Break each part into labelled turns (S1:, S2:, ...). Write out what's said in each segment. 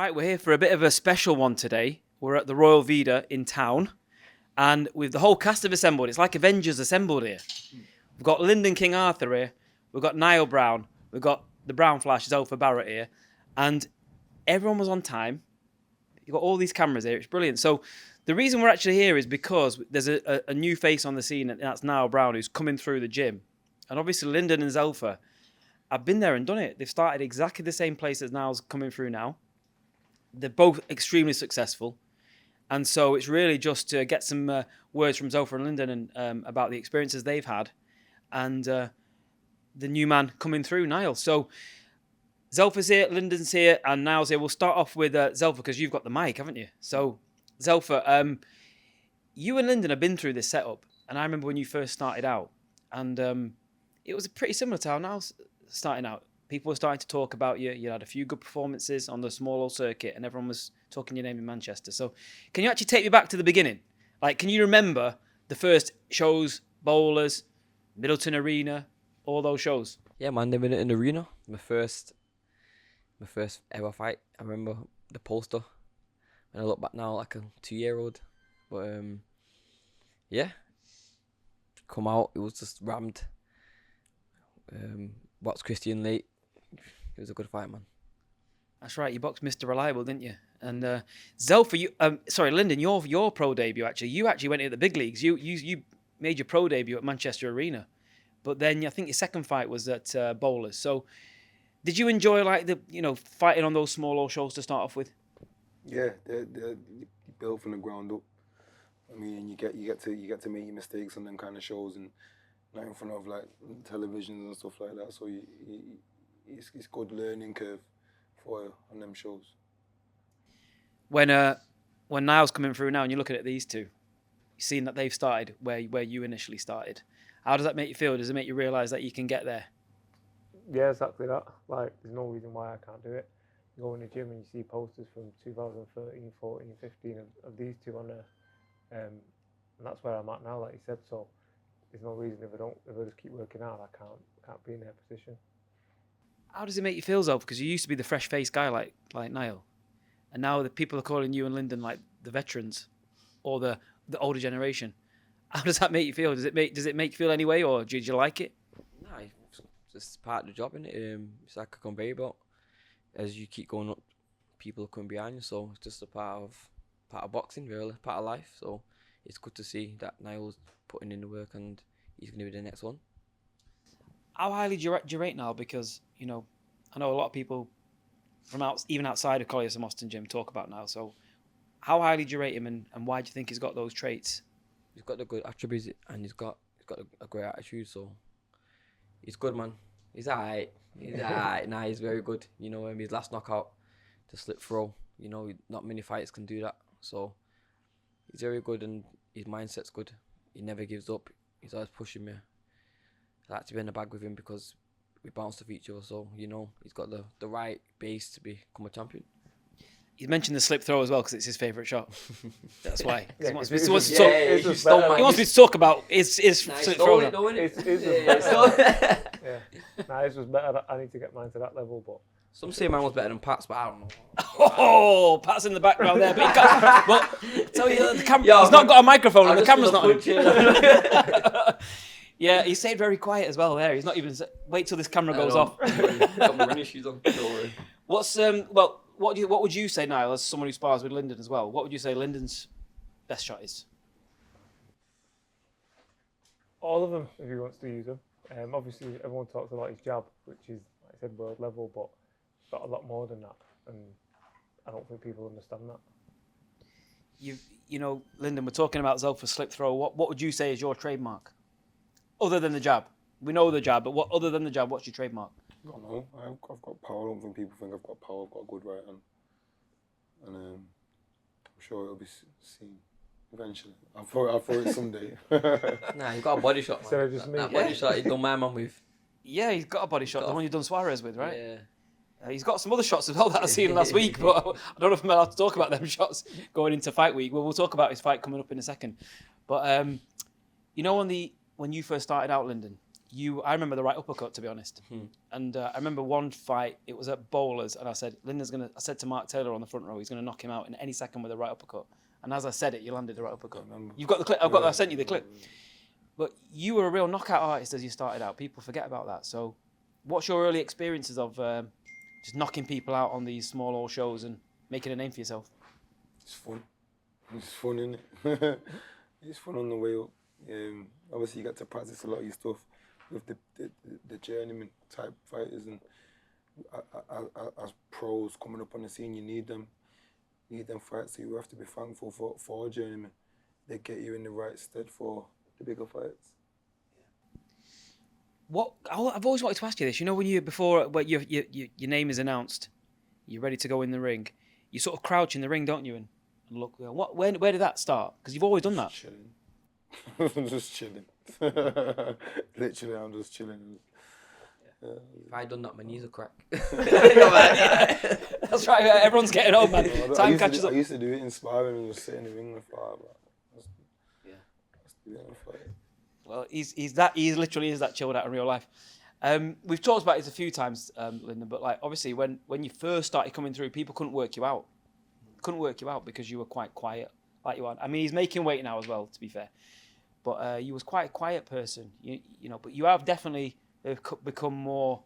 S1: Right, we're here for a bit of a special one today. We're at the Royal Vida in town, and with the whole cast have assembled. It's like Avengers assembled here. We've got Lyndon King Arthur here. We've got Niall Brown. We've got the Brown Flash, Zelfa Barrett here. And everyone was on time. You've got all these cameras here. It's brilliant. So the reason we're actually here is because there's a new face on the scene, and that's Niall Brown, who's coming through the gym. And obviously Lyndon and Zelfa have been there and done it. They've started exactly the same place as Niall's coming through now. They're both extremely successful. And so it's really just to get some words from Zelfa and Lyndon and, about the experiences they've had and the new man coming through, Niall. So Zelfa's here, Lyndon's here, and Niall's here. We'll start off with Zelfa because you've got the mic, haven't you? So, Zelfa, you and Lyndon have been through this setup. And I remember when you first started out. And it was pretty similar to how Niall's starting out. People were starting to talk about you. You had a few good performances on the small old circuit, and everyone was talking your name in Manchester. So can you actually take me back to the beginning? Like, can you remember the first shows, Bowlers, Middleton Arena, all those shows?
S2: Yeah, man, the Middleton Arena, my first ever fight. I remember the poster. When I look back now, like a 2-year-old. But, yeah, come out, it was just rammed. Boxed Christian late. It was a good fight, man.
S1: That's right. You boxed Mr. Reliable, didn't you? And Zelfa, Lyndon, your pro debut actually. You actually went into the big leagues. You made your pro debut at Manchester Arena, but then I think your second fight was at Bowlers. So, did you enjoy fighting on those small old shows to start off with?
S3: Yeah, they're built from the ground up. I mean, you get to make your mistakes on them kind of shows and not in front of like televisions and stuff like that. So it's good learning curve for you on them shows.
S1: When Niall's coming through now and you're looking at these two, you're seeing that they've started where you initially started. How does that make you feel? Does it make you realise that you can get there?
S4: Yeah, exactly that. Like, there's no reason why I can't do it. You go in the gym and you see posters from 2013, 14, 15 of these two on there. And that's where I'm at now, like you said. So there's no reason if I just keep working out, I can't be in their position. How
S1: does it make you feel, though? Because you used to be the fresh-faced guy like Niall, and now the people are calling you and Lyndon like the veterans, or the older generation. How does that make you feel? Does it make you feel any way, or did you like it?
S2: No, it's just part of the job, isn't it? It's like a conveyor belt. As you keep going up, people are coming behind you. So it's just a part of boxing, really, part of life. So it's good to see that Niall's putting in the work and he's going to be the next one.
S1: How highly do you rate Niall? Because, I know a lot of people from even outside of Colliers and Austin Gym talk about Niall. So how highly do you rate him and why do you think he's got those traits?
S2: He's got the good attributes and he's got a great attitude. So he's good, man. He's alright. Nah, he's very good. His last knockout, the slip throw. Not many fighters can do that. So he's very good and his mindset's good. He never gives up. He's always pushing me. I like to be in the bag with him because we bounce off each other. So, he's got the right base to become a champion.
S1: He mentioned the slip throw as well because it's his favourite shot. That's why.
S4: Yeah,
S1: he wants me to talk about his slip throw.
S4: His was better. I need to get mine to that level, but
S2: some say mine was better than Pat's, but I don't know.
S1: Oh, Pat's in the background there, but he can't. Well, tell you the camera. He's not got a microphone, and the camera's not on. Yeah, he stayed very quiet as well. There, he's not even. Wait till this camera goes off.
S2: Got my running shoes on. Don't worry.
S1: What would you say, Niall, as someone who spars with Lyndon as well? What would you say Lyndon's best shot is?
S4: All of them, if he wants to use them. Obviously, everyone talks about his jab, which is, like I said, world level, but it's got a lot more than that, and I don't think people understand that.
S1: Lyndon, we're talking about Zelfa's slip throw. What would you say is your trademark, other than the jab? We know the jab, but other than the jab, what's your trademark?
S3: I don't know. I've got power. I don't think people think I've got power. I've got a good right hand, and I'm sure it'll be seen eventually. I'll throw it someday.
S2: Nah, you've got a body shot, man.
S4: So just me.
S2: That body shot, you don't mind, man, with.
S1: Yeah, he's got a body shot. The one you've done Suarez with, right?
S2: Yeah.
S1: He's got some other shots as well that I've seen last week, but I don't know if I'm allowed to talk about them shots going into fight week. Well, we'll talk about his fight coming up in a second. But when you first started out, Lyndon, I remember the right uppercut, to be honest. And I remember one fight, it was at Bowlers, and I said, I said to Mark Taylor on the front row, he's going to knock him out in any second with a right uppercut. And as I said it, you landed the right uppercut. You've got the clip. I sent you the clip. But you were a real knockout artist as you started out. People forget about that. So what's your early experiences of just knocking people out on these small hall shows and making a name for yourself?
S3: It's fun. It's fun, isn't it? It's fun on the way up. Obviously, you get to practice a lot of your stuff with the journeyman type fighters, and as pros coming up on the scene, you need them fights. So you have to be thankful for journeymen. They get you in the right stead for the bigger fights.
S1: I've always wanted to ask you this. You know, when your name is announced, you're ready to go in the ring. You sort of crouch in the ring, don't you, and look. Where did that start? Because you've always done that.
S3: Chilling. I'm just chilling. Literally, I'm just chilling.
S2: If I'd done that, my knees would crack.
S1: That's right. Everyone's getting old, man. Time catches up.
S3: I used to do it in sparring and just sit in the ring and fight.
S1: Well, he literally is that chilled out in real life. We've talked about this a few times, Lyndon, but like obviously when you first started coming through, people couldn't work you out. Because you were quite quiet, like you are. I mean, he's making weight now as well, to be fair. But you was quite a quiet person, you know. But you have definitely become more.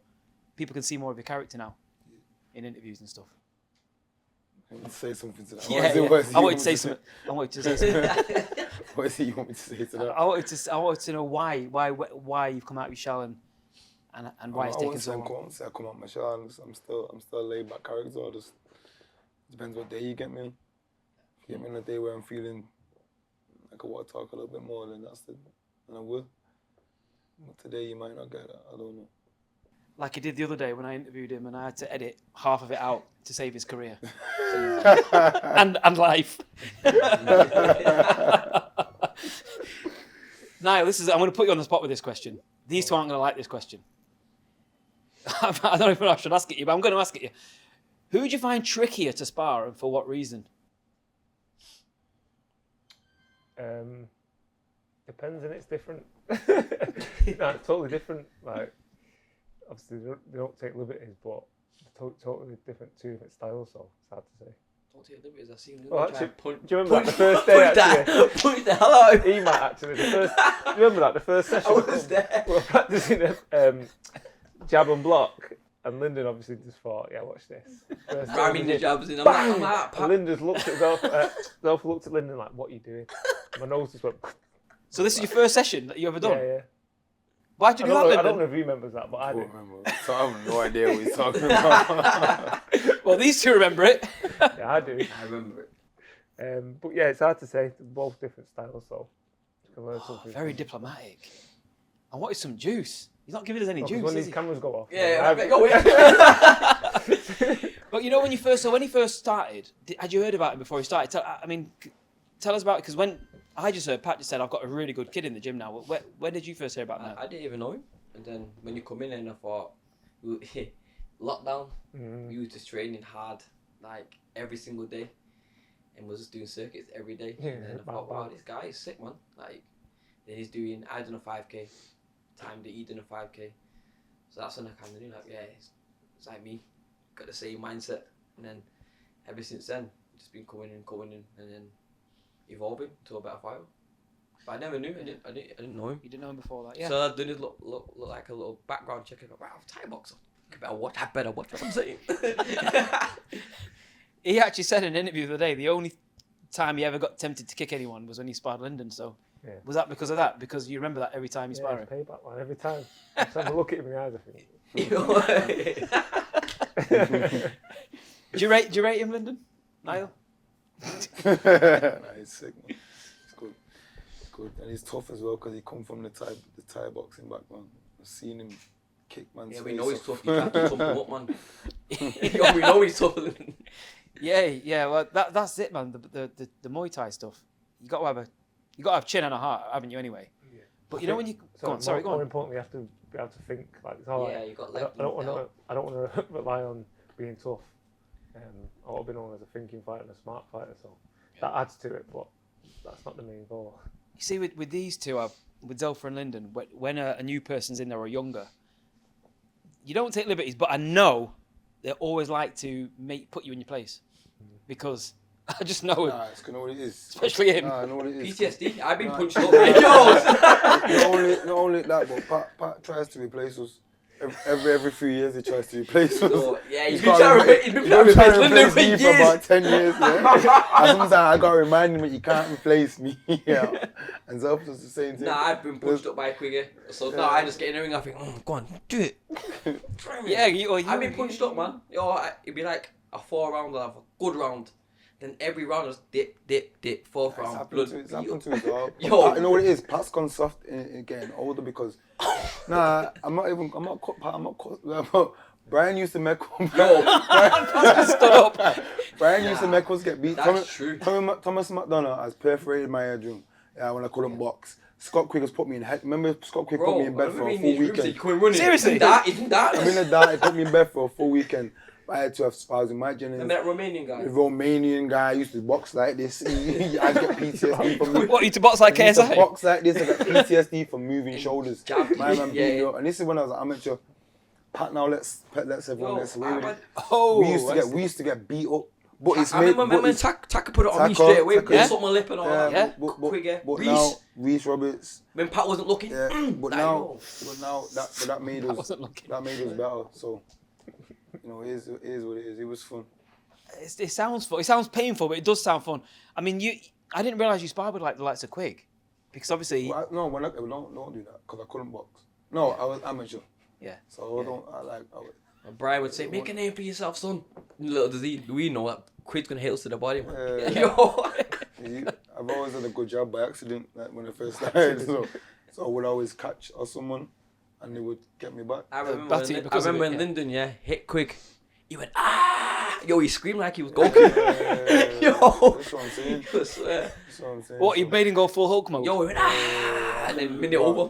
S1: People can see more of your character now, in interviews and stuff.
S3: I want to say something to that.
S1: I wanted to say something.
S3: What is it you want me to say to that?
S1: I wanted to know why you've come out of your shell and why it's taken so long.
S3: I won't say I come out of my shell. I'm still a laid back character. Just depends what day you get me on. If you get me on a day where I'm feeling like I want to talk a little bit more, then I will. But today you might not get that. I don't know.
S1: Like he did the other day when I interviewed him, and I had to edit half of it out to save his career and life. Niall, I'm going to put you on the spot with this question. These two aren't going to like this question. I don't know if I should ask it you, but I'm going to ask it you. Who would you find trickier to spar, and for what reason?
S4: Depends, and it's different. No, it's totally different. Like, obviously, they don't take liberties, but totally different, two different styles, so it's hard to say.
S2: Don't take liberties, I've seen
S4: well, actually, do you remember the first day?
S2: Punch the hell out of
S4: him. He might actually. Do you remember that? The first session.
S2: I was there.
S4: We were practicing jab and block, and Lyndon obviously just thought, yeah, watch this.
S2: Ramming the jabs in,
S4: I'm out. And Lyndon looked at Zelfa, Zelfa looked at Lyndon like, what are you doing? And my nose just went...
S1: So this is your first session that you ever done?
S4: Yeah.
S1: Why did you do that, Lyndon?
S4: I don't know if he remembers that, but I do.
S3: So I have no idea what he's talking about.
S1: Well, these two remember it.
S4: Yeah, I do.
S2: I remember it.
S4: But yeah, it's hard to say. They're both different styles, so you can learn something.
S1: Very diplomatic. I wanted some juice. He's not giving us any juice,
S4: when
S1: is
S4: these
S1: he?
S4: cameras go off.
S2: Yeah,
S1: But you know, when he first started, had you heard about him before he started? Tell us about it, because when I just heard Pat just said, I've got a really good kid in the gym now. When did you first hear about that?
S2: I didn't even know him. And then when you come in and I thought, lockdown, we were just training hard, like every single day. And was just doing circuits every day.
S4: Yeah,
S2: and then I thought, wow, this guy is sick, man. Like, then I done a 5K, time that he done a 5K. So that's when I kind of knew, like, yeah, it's like me, got the same mindset. And then ever since then, just been coming in, and then evolving to a better fighter. But I never knew. I didn't know him.
S1: You didn't know him before that, yeah.
S2: So I did look like a little background check. I go, wow, Thai boxer. I better watch what I'm saying.
S1: He actually said in an interview the other day, the only time he ever got tempted to kick anyone was when he sparred Lyndon. So was that because of that? Because you remember that every time you spar him?
S4: Payback, man. Every time. Every time I look at him in the eyes, I think.
S1: Do you rate him, Lyndon? Niall?
S3: He's sick, man. It's good. It's good. And he's tough as well because he come from the Thai boxing background. I've seen him kick man's face.
S2: Yeah, we know he's tough. You have to thump him up, man. We know he's tough.
S1: Yeah. Well, that's it, man. The Muay Thai stuff. You got to have chin and a heart, haven't you? Anyway.
S4: Yeah.
S1: But you know when you go on. Sorry, go on.
S4: More importantly, you have to be able to think. Like, it's all
S2: You got leg.
S4: I don't want to rely on being tough. I want to be known as a thinking fighter and a smart fighter, so that adds to it, but that's not the main goal.
S1: You see, with these two, with Zelfa and Lyndon, when a new person's in there or younger, you don't take liberties, but I know they always like to put you in your place because I just know it.
S3: Nah, it's know what it is.
S1: Especially him.
S3: Nah, I know what it is.
S2: PTSD. I've been punched up.
S3: Not only that, but Pat tries to replace us. Every few years he tries to replace us.
S2: So, yeah, he's
S3: He's
S2: been trying to replace Lyndon for
S3: me for
S2: years.
S3: about 10 years. Yeah? And sometimes I got to remind him that you can't replace me. Yeah. And Zelf does the same thing.
S2: Nah, I've been pushed up by a Quigger. So now I just get in the ring. I think, go on, do it. Try me.
S1: Yeah,
S2: I've been punched up, man. It'd be like a 4 round, I'll have a good round. Then every round just dip, fourth round.
S3: It's happened to us all.
S2: Yo.
S3: You know what it is? Pat's gone soft getting older because, I'm not cut. Brian used to make
S2: Yo.
S1: stood up.
S3: Brian used to make us get beat.
S2: That's true.
S3: Thomas McDonough has perforated my eardrum when I couldn't box. Scott Quick has put me in head. Remember Scott Quick put me in bed for a full weekend.
S1: Seriously?
S2: Isn't that?
S3: I'm in the dark. He put me in bed for a full weekend. I had to have spars in my Jennings.
S2: Remember that Romanian guy?
S3: The Romanian guy used to box like this. I get PTSD from
S1: What, you to box like
S3: I used to
S1: KSI?
S3: box like this. I got PTSD from moving shoulders.
S2: Jab.
S3: My man
S2: Yeah.
S3: beat me up. And this is when I was an amateur. Pat now let's everyone
S2: Yo,
S3: let's away with it.
S1: Oh,
S3: We used to get beat up. But it's
S2: I remember Taka put it on me straight away. Put something on my lip and all that.
S1: Yeah.
S3: But
S2: Reece.
S3: now Reece Roberts.
S2: When Pat wasn't looking.
S3: Yeah. But
S2: that
S3: now
S2: yo.
S3: that made
S1: I
S3: us
S1: wasn't looking.
S3: that made us better. So it is what it is. It was fun.
S1: It sounds fun. It sounds painful, but it does sound fun. I mean, I didn't realise you sparred with like the likes of Quig, because obviously.
S3: Well, don't do that because I couldn't box. No, I was amateur.
S1: Yeah.
S3: So I would.
S2: And Brian would say, make a name for yourself, son. Little does we know that Quid's going to hit us to the body, man. Yo.
S3: I've always done a good job by accident, like when I first started. So I would always catch someone, and they would get me back.
S2: I remember
S1: Batty because of
S2: when
S1: it,
S2: Lyndon, hit Quig. He went, ah! Yo, he screamed like he was Goku. Yo.
S3: That's what I'm saying.
S2: I swear.
S3: That's what I'm saying.
S1: What, you made him go full Hulk mode?
S2: Yo, he went, ah! And then minute over.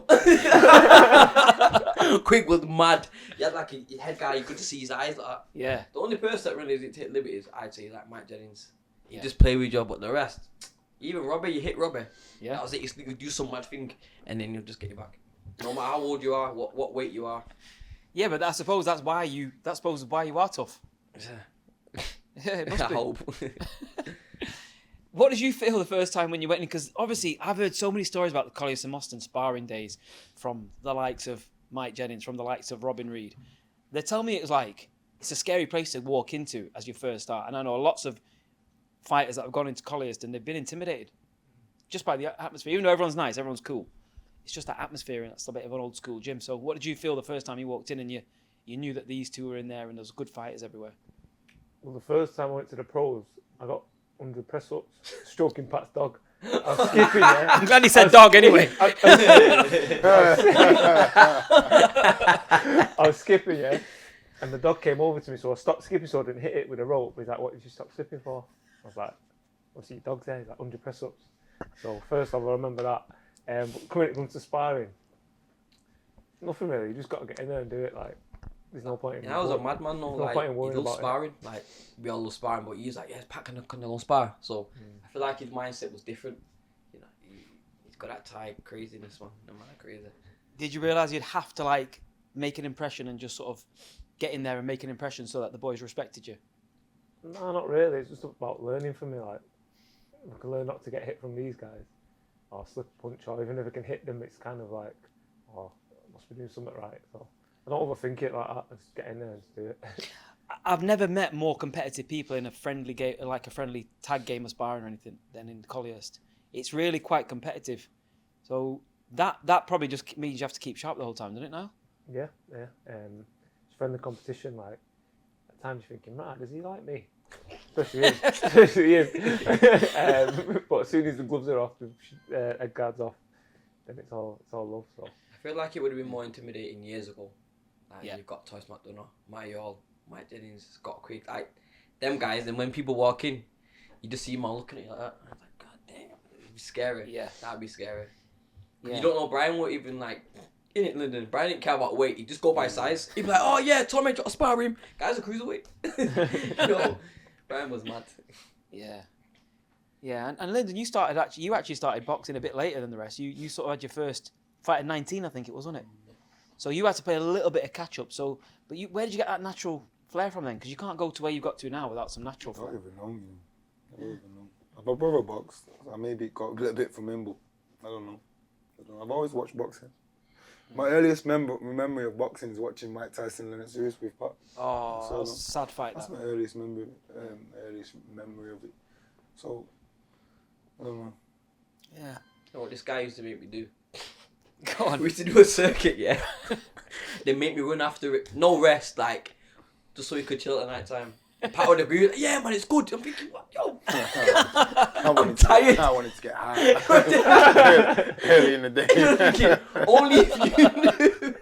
S2: Quig was mad. He had like a head guy, you could just see his eyes like that.
S1: Yeah.
S2: The only person that really didn't take liberties, I'd say, like Mike Jennings. He
S1: Yeah.
S2: just play with you, but the rest, even Robbie, you hit Robbie.
S1: Yeah.
S2: That was it. You do some mad thing, and then he'll just get you back. No matter how old you are, what weight you are.
S1: Yeah, but I suppose that's why you are tough. Yeah, it must
S2: I
S1: be.
S2: hope.
S1: What did you feel the first time when you went in? Because obviously I've heard so many stories about the Colliers and Moston sparring days from the likes of Mike Jennings, from the likes of Robin Reed. They tell me it's a scary place to walk into as you first start. And I know lots of fighters that have gone into Colliers and they've been intimidated just by the atmosphere. Even though everyone's nice, everyone's cool. It's just that atmosphere, and that's a bit of an old school gym. So what did you feel the first time you walked in and you knew that these two were in there and there was good fighters everywhere?
S4: Well, the first time I went to the pros, I got 100 press-ups, stroking Pat's dog. I was skipping, yeah.
S1: I'm glad he said dog anyway.
S4: I was skipping, yeah. And the dog came over to me, so I stopped skipping so I didn't hit it with a rope. He's like, what did you stop skipping for? I was like, what's your dog's there? He's like, 100 press-ups. So first of all, I remember that. But when it comes to sparring, nothing really. You just got to get in there and do it. Like, there's no point in.
S2: I was a madman, though.
S4: No
S2: Like,
S4: point in
S2: he
S4: worrying
S2: loves
S4: about
S2: sparring. Like, we all love sparring, but he's like, yeah, Pat can go spar. So I feel like his mindset was different. You know, he's got that type craziness, man. No matter crazy.
S1: Did you realise you'd have to make an impression and just sort of get in there and make an impression so that the boys respected you?
S4: No, not really. It's just about learning from me. Like, I can learn not to get hit from these guys, or slip a punch, or even if I can hit them, it's kind of like, oh, I must be doing something right. So I don't overthink it like that. I just get in there and just do it.
S1: I've never met more competitive people in a friendly game, like a friendly tag game of sparring or anything, than in Colliers. It's really quite competitive. So that probably just means you have to keep sharp the whole time, doesn't it now?
S4: Yeah. It's friendly competition. Like at times you're thinking, man, does he like me? Especially him. But as soon as the gloves are off, the head guard's off, then it's all love. So
S2: I feel like it would have been more intimidating years ago. Like,
S1: Yeah.
S2: you've got Toys McDonough, Mike Jennings, Scott Quick, like them guys. And when people walk in, you just see them all looking at you like that. And I'm like, God damn, it'd be scary.
S1: Yeah.
S2: That'd be scary.
S1: Yeah.
S2: You don't know, Brian would even in it, Lyndon. Brian didn't care about weight. He'd just go by size. He'd be like, oh yeah, Tommy, I'll spar him. Guy's a cruiserweight. Brian was mad.
S1: Yeah. Yeah, and Lyndon, you actually started boxing a bit later than the rest. You sort of had your first fight at 19, I think it was, wasn't it? So you had to play a little bit of catch up. So, but where did you get that natural flair from then? Because you can't go to where you got to now without some natural
S3: I
S1: flair.
S3: don't even know. I don't even know. My brother boxed. I maybe got a little bit from him, but I don't know. I've always watched boxing. My earliest memory of boxing is watching Mike Tyson Leonard Lewis with Pat.
S1: Oh, that was a sad fight.
S3: That's
S1: That.
S3: my earliest memory of it. So, I don't know.
S1: Yeah.
S2: You know what this guy used to make me do?
S1: Go on.
S2: We used to do a circuit, yeah. They make me run after it, no rest, like, just so he could chill at night time. Pat would agree, like, yeah man, it's good. I'm thinking, what, yo? I'm tired.
S3: I wanted to get high early in the day.
S2: Thinking, only if you knew.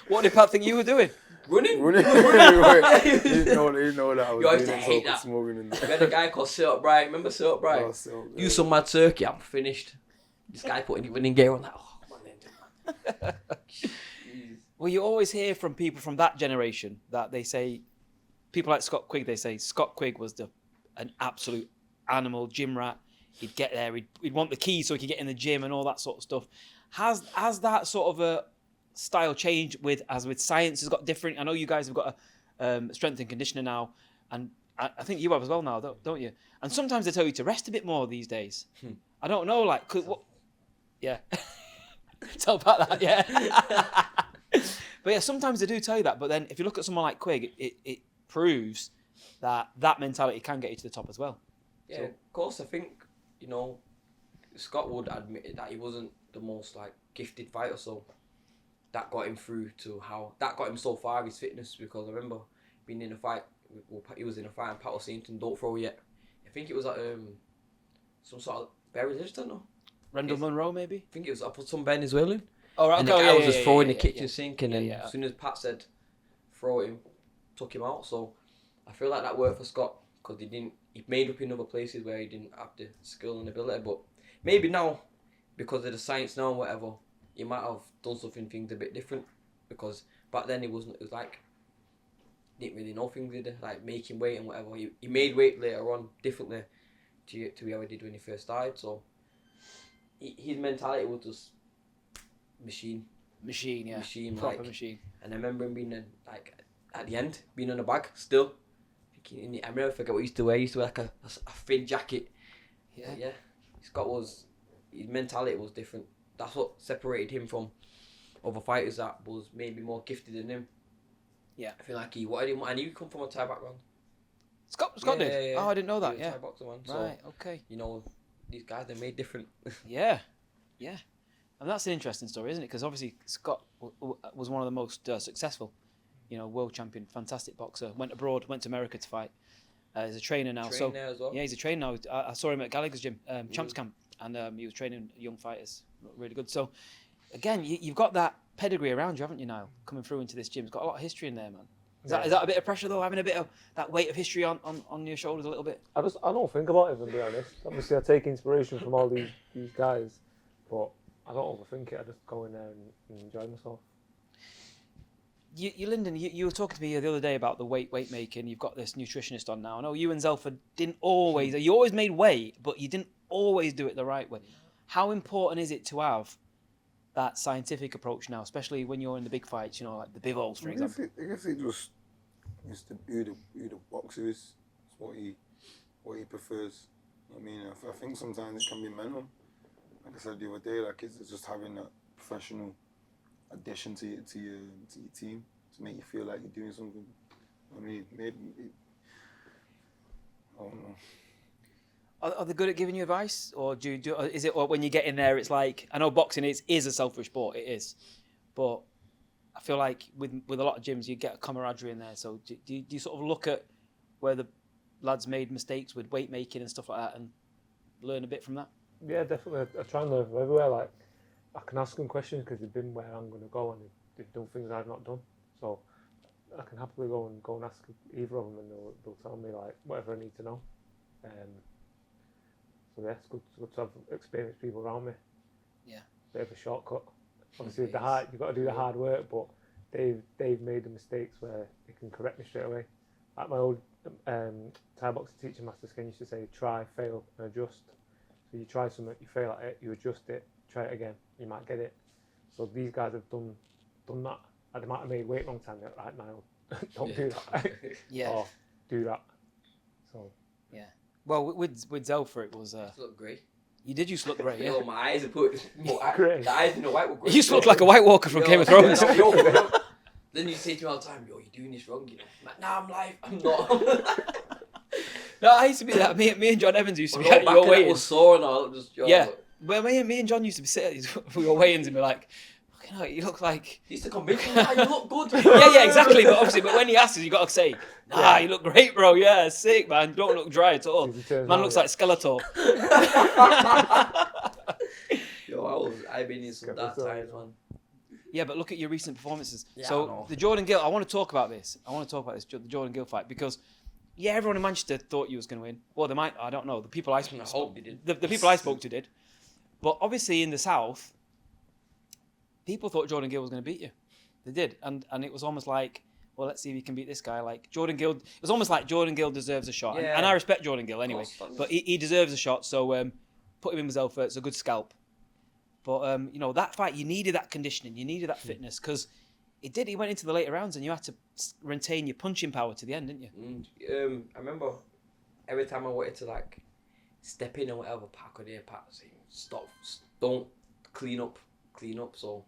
S1: What did Pat think you were doing?
S2: Running?
S3: You know that I was
S2: Yo, I used
S3: doing
S2: to hate
S3: it,
S2: that.
S3: smoking in
S2: We
S3: there.
S2: had a guy called Zelfa Barrett. Remember Zelfa Barrett?
S3: Oh, so,
S2: Do some mad circuit, I'm finished. This guy putting winning gear on, like, oh, come on then, man.
S1: Well, you always hear from people from that generation that they say, people like Scott Quigg, they say Scott Quigg was an absolute animal gym rat. He'd get there, he'd want the key so he could get in the gym and all that sort of stuff. Has that sort of a style changed with science has got different? I know you guys have got a strength and conditioner now, and I think you have as well now, don't you? And sometimes they tell you to rest a bit more these days. I don't know, like, yeah. Tell Pat that, yeah. But yeah, sometimes they do tell you that. But then if you look at someone like Quigg, it proves that mentality can get you to the top as well.
S2: Yeah,
S1: So,
S2: of course, I think, you know, Scott would admit that he wasn't the most, like, gifted fighter, so that got him through to that got him so far, his fitness, because I remember being in a fight, he was in a fight and Pat was saying to him, don't throw yet. I think it was at some sort of Berry Livingston, no?
S1: Rendell Munro, maybe?
S2: I think it was up with some Venezuelan.
S1: Oh, right,
S2: And
S1: okay,
S2: the guy was
S1: yeah,
S2: just throwing the
S1: yeah,
S2: kitchen
S1: yeah.
S2: sink, and then as soon as Pat said throw him, took him out. So I feel like that worked for Scott, because he made up in other places where he didn't have the skill and ability. But maybe now, because of the science now and whatever, he might have done things a bit different, because back then it was like, didn't really know things, did he? Like making weight and whatever. He made weight later on differently to how he did when he first started. So his mentality was just machine,
S1: yeah.
S2: proper
S1: Proper machine.
S2: And I remember him being at the end, being on the bag still. I never forget what he used to wear. He used to wear like a thin jacket. Yeah. His mentality was different. That's what separated him from other fighters that was maybe more gifted than him.
S1: Yeah.
S2: I feel like he wanted him. I knew he come from a Thai background.
S1: Scott did?
S2: Yeah.
S1: Oh, I didn't know that,
S2: He was a
S1: yeah.
S2: Thai boxer, man.
S1: Right,
S2: So,
S1: okay.
S2: you know, these guys, they're made different.
S1: Yeah. And that's an interesting story, isn't it? Because obviously Scott was one of the most successful, world champion, fantastic boxer. Went abroad, went to America to fight. He's a trainer now.
S2: There as well.
S1: Yeah, he's a trainer now. I saw him at Gallagher's gym, Champs Camp, and he was training young fighters. Really good. So, again, you've got that pedigree around you, haven't you, Niall? Coming through into this gym, it's got a lot of history in there, man. Is that a bit of pressure though, having a bit of that weight of history on your shoulders a little bit?
S4: I don't think about it, to be honest. Obviously, I take inspiration from all these guys, but I don't overthink it. I just go in there and enjoy myself.
S1: You Lyndon, you were talking to me the other day about the weight making. You've got this nutritionist on now. I know you and Zelfa didn't always. You always made weight, but you didn't always do it the right way. How important is it to have that scientific approach now, especially when you're in the big fights? Like the Bivols, for example.
S3: I guess it just is who the boxer is. It's what he prefers. I mean, I think sometimes it can be mental. Like I said the other day, like it's just having that professional addition to your team to make you feel like you're doing something. I mean, maybe I don't know.
S1: Are they good at giving you advice, or is it, or when you get in there, it's like, I know boxing is a selfish sport, it is, but I feel like with a lot of gyms you get a camaraderie in there. So do you sort of look at where the lads made mistakes with weight making and stuff like that and learn a bit from that? Yeah,
S4: definitely. I try and learn from everywhere. Like, I can ask them questions because they've been where I'm going to go and they've done things I've not done. So I can happily go and ask either of them, and they'll tell me like whatever I need to know. So yeah, it's good to have experienced people around me.
S1: Yeah.
S4: Bit of a shortcut. Obviously, you've got to do the hard work, but they've made the mistakes where they can correct me straight away. Like my old Thai boxing teacher Master Skin used to say, try, fail, and adjust. So you try something, you fail at it, you adjust it, try it again, you might get it. So these guys have done that. Like, they might have made weight long time. They're like, Niall, don't do that.
S1: Yeah.
S4: Or do that. So.
S1: Yeah. Well, with Zelfa, it was.
S2: You look great.
S1: You did used to look great, yeah.
S2: Yo, my eyes are put.
S4: Great.
S2: The eyes in the white were great.
S1: You used to look like a White Walker from Game of Thrones.
S2: Then you say to me all the time, yo, you're doing this wrong, you know. I'm like, nah, I'm live. I'm not.
S1: No, I used to be that. Me and John Evans used to be
S2: My
S1: at your
S2: back
S1: weigh-ins.
S2: was sore and all. Just, yo,
S1: Yeah. Well, me and John used to be sitting for your weigh-ins and be like, fucking hell, you look like.
S2: He used to convince me, nah, you look good.
S1: Yeah, exactly. But obviously, when he asks us, you got to say, nah, you look great, bro. Yeah, sick, man. You don't look dry at all. Man looks like Skeletor.
S2: Yo, I've been in some dark times, man.
S1: Yeah, but look at your recent performances.
S2: Yeah, I
S1: So
S2: know.
S1: the Jordan Gill, I want to talk about this. The Jordan Gill fight, because everyone in Manchester thought you was going to win. Well, they might. I don't know. The people I
S2: hope they did.
S1: The people I spoke to did. But obviously in the South, people thought Jordan Gill was going to beat you. They did, and it was almost like, well, let's see if he can beat this guy. Like Jordan Gill, it was almost like Jordan Gill deserves a shot,
S2: Yeah.
S1: and I respect Jordan Gill anyway.
S2: Of course.
S1: But he deserves a shot. So put him in with Zelfa. It's a good scalp. But that fight, you needed that conditioning, you needed that fitness, because it did. He went into the later rounds, and you had to retain your punching power to the end, didn't you?
S2: I remember every time I wanted to like step in or whatever, Pat could hear Pat saying, "Stop, don't clean up." So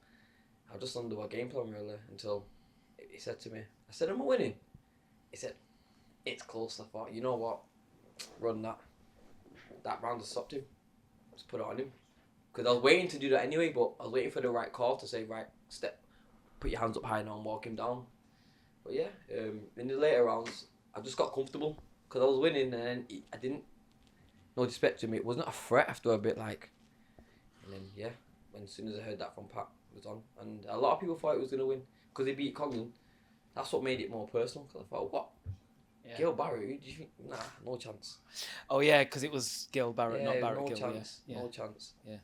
S2: I just under a game plan really until he said to me, I said, "Am I winning?" He said, "It's close." I thought, you know what, run that. That round has stopped him. Just put it on him. Because I was waiting to do that anyway, but I was waiting for the right call to say, right, step, put your hands up high now and walk him down. But yeah, in the later rounds, I just got comfortable because I was winning, and then I didn't, no disrespect to him, it wasn't a threat after a bit, like, and then yeah, as soon as I heard that from Pat, it was on. And a lot of people thought he was going to win because he beat Coglan. That's what made it more personal, because I thought, what?
S1: Yeah.
S2: Gil Barrett, who do you think? Nah, no chance.
S1: Oh yeah, because it was Gil Barrett,
S2: Yeah,
S1: not Barrett
S2: no
S1: Gill.
S2: chance,
S1: Yeah.
S2: no chance.
S1: Yeah.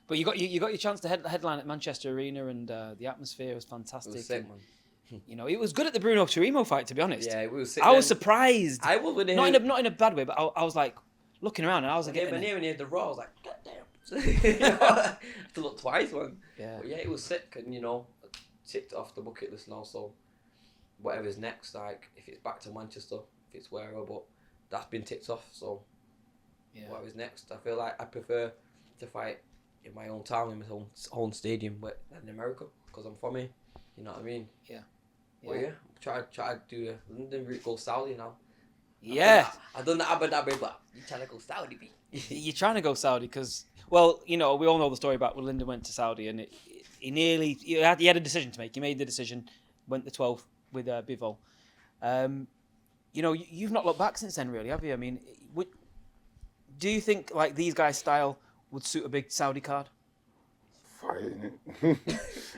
S1: But you got your chance to headline at Manchester Arena, and the atmosphere was
S2: It
S1: fantastic.
S2: was sick,
S1: and,
S2: man.
S1: it was good at the Bruno Turimo fight, to be honest.
S2: Yeah, we were sick.
S1: I was surprised.
S2: I was with him.
S1: Not in a bad way, but I was like looking around, and I was like,
S2: When he had the raw, I was like, God damn. I had to look twice, man.
S1: yeah.
S2: But yeah, it was sick, and I ticked off the bucket list now, so whatever's next, like, if it's back to Manchester, if it's wherever, but that's been ticked off, so
S1: Yeah.
S2: whatever's next. I feel like I prefer to fight in my own town, in my own stadium, but in America, because I'm from here, you know what I mean?
S1: Yeah.
S2: Well, yeah, try to do a London route, go Saudi now.
S1: Yeah.
S2: I done the Abu Dhabi, but you trying to go Saudi, B?
S1: You're trying to go Saudi because, well, we all know the story about when Lyndon went to Saudi, and he had a decision to make. He made the decision, went the 12th with Bivol. You've not looked back since then, really, have you? I mean, do you think like these guys' style would suit a big Saudi card?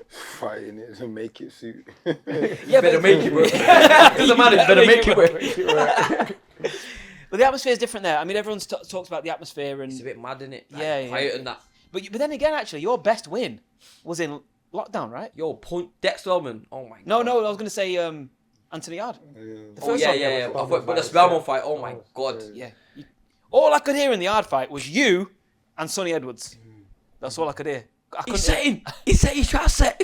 S3: Fighting it to make it suit.
S1: Yeah,
S2: better make it work. The man is better make it work.
S1: But the atmosphere is different there. I mean, everyone's talks about the atmosphere, and
S2: It's a bit mad, isn't it? Like,
S1: Yeah.
S2: Quiet and that.
S1: but then again, actually, your best win was in lockdown, right?
S2: Yo, point Dexter Elman. Oh my god.
S1: No, I was going to say Anthony Yard. The
S2: Oh
S1: first
S2: yeah,
S1: one.
S2: yeah.
S4: Spellman
S2: But the
S4: fight,
S2: Spellman
S4: yeah.
S2: fight. Oh my god.
S1: Yeah. All I could hear in the Yard fight was you and Sonny Edwards. That's all I could hear.
S2: He's setting. He's trying to set.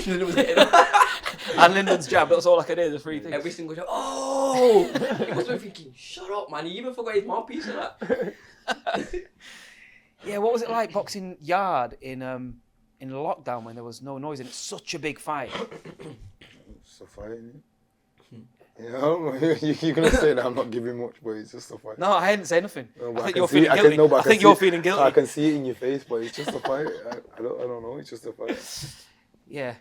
S1: And Lyndon's jab. That's all I could hear. The three things.
S2: Every single job. Oh! He must have been thinking, shut up, man. He even forgot his mouthpiece and that.
S1: Yeah. What was it like boxing Yard in lockdown when there was no noise and it's such a big fight?
S3: It's a fight, innit? Yeah, I don't know. You're gonna say that I'm not giving much, but it's just a fight.
S1: No, I hadn't said nothing.
S3: No,
S1: I
S3: but
S1: think
S3: can
S1: you're
S3: see-
S1: feeling
S3: I
S1: guilty.
S3: can- no, but
S1: I
S3: can
S1: think
S3: see
S1: you're
S3: it-
S1: feeling guilty.
S3: I can see it in your face, but it's just a fight. I don't know. It's just a fight.
S1: Yeah,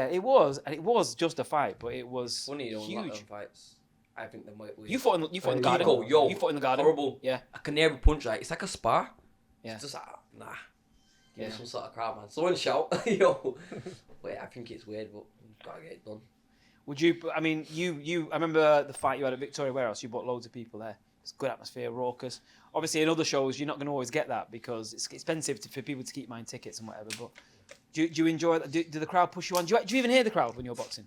S1: it was, and it was just a fight, but it was
S2: Funny, you don't like
S1: huge.
S2: them fights. I think they might win.
S1: You fought in the garden.
S2: Nico, yo,
S1: You fought in the garden.
S2: horrible.
S1: Yeah.
S2: I can never punch like it's like a spar.
S1: Yeah.
S2: It's just like nah. Give
S1: Yeah.
S2: me some sort of crowd, man. Someone shout, yo. Wait, I think it's weird, but gotta get it done.
S1: Would you? I mean, I remember the fight you had at Victoria Warehouse. You brought loads of people there. It's good atmosphere, raucous. Obviously, in other shows, you're not going to always get that because it's expensive for people to keep buying tickets and whatever. But do you enjoy that? Do the crowd push you on? Do you even hear the crowd when you're boxing?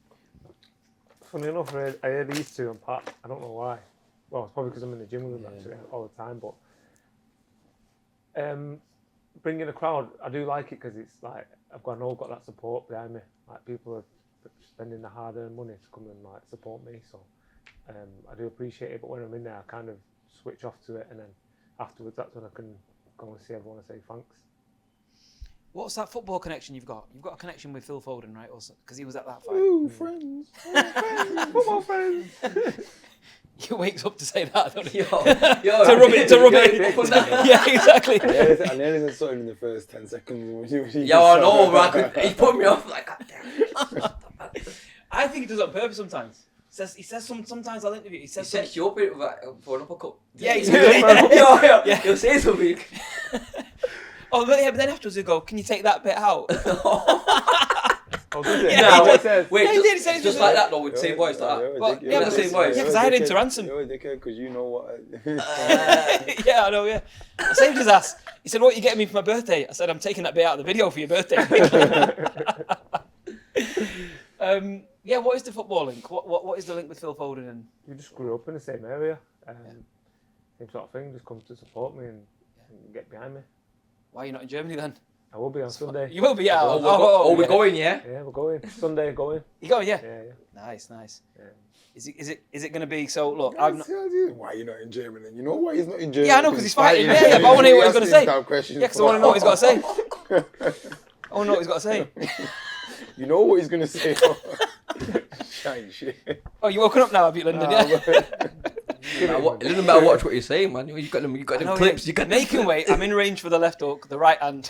S4: Funny enough, I hear these two and Pat. I don't know why. Well, it's probably because I'm in the gym with them actually all the time. But bringing a crowd, I do like it because it's like I've got that support behind me. Like people are spending the hard-earned money to come and like support me. So I do appreciate it. But when I'm in there, I kind of switch off to it, and then afterwards, that's when I can go and see everyone and say thanks.
S1: What's that football connection you've got? You've got a connection with Phil Foden, right? Because he was at that fight.
S3: Ooh, friends. Football friends.
S1: He wakes up to say that, don't he?
S2: Yo,
S1: to rub it. Yeah, exactly.
S3: I nearly said something in the first 10 seconds.
S2: Yo, I know, man. He put me off like, God damn.
S1: I think he does it on purpose sometimes. He says sometimes I'll interview. He says
S2: you up it for an uppercut.
S1: Yeah, he's
S2: yeah. He'll say something.
S1: Oh, but then afterwards he'll go, can you take that bit out?
S4: Oh, did it?
S1: Yeah,
S4: What it says?
S2: Wait,
S1: Yeah, he did, he said
S2: just like that though, with the same voice like that.
S1: But,
S2: yeah,
S1: but
S2: the same voice.
S1: Yeah, because I had him to ransom.
S3: Yo, dickhead, because you know what.
S1: Yeah, I know, yeah. I saved his ass. He said, what are you getting me for my birthday? I said, I'm taking that bit out of the video for your birthday. Yeah, what is the football link? What is the link with Phil Foden? And
S4: We just grew up in the same area. Same sort of thing, just come to support me and get behind me.
S1: why are you not in Germany then?
S4: I will be on Sunday.
S1: You will be, yeah.
S2: We're
S1: yeah.
S2: going, yeah?
S4: Yeah, we're going. Sunday, going.
S1: You going, yeah?
S4: Yeah.
S1: Nice.
S4: Yeah.
S1: Is it going to be, so look, I'm not...
S3: Why are you not in Germany? You know why he's not in Germany?
S1: Yeah, I know, because he's fighting. Yeah, but I want to hear what he's going to say. Yeah, because I want to know what he's got to say. I want to know what he's got to say.
S3: You know what he's going to say? Shine shit.
S1: Oh, you woken up now, have you, Lyndon? Yeah.
S2: It doesn't matter watch what you're saying, man. You got them clips. You got
S1: making weight. I'm in range for the left hook, the right hand.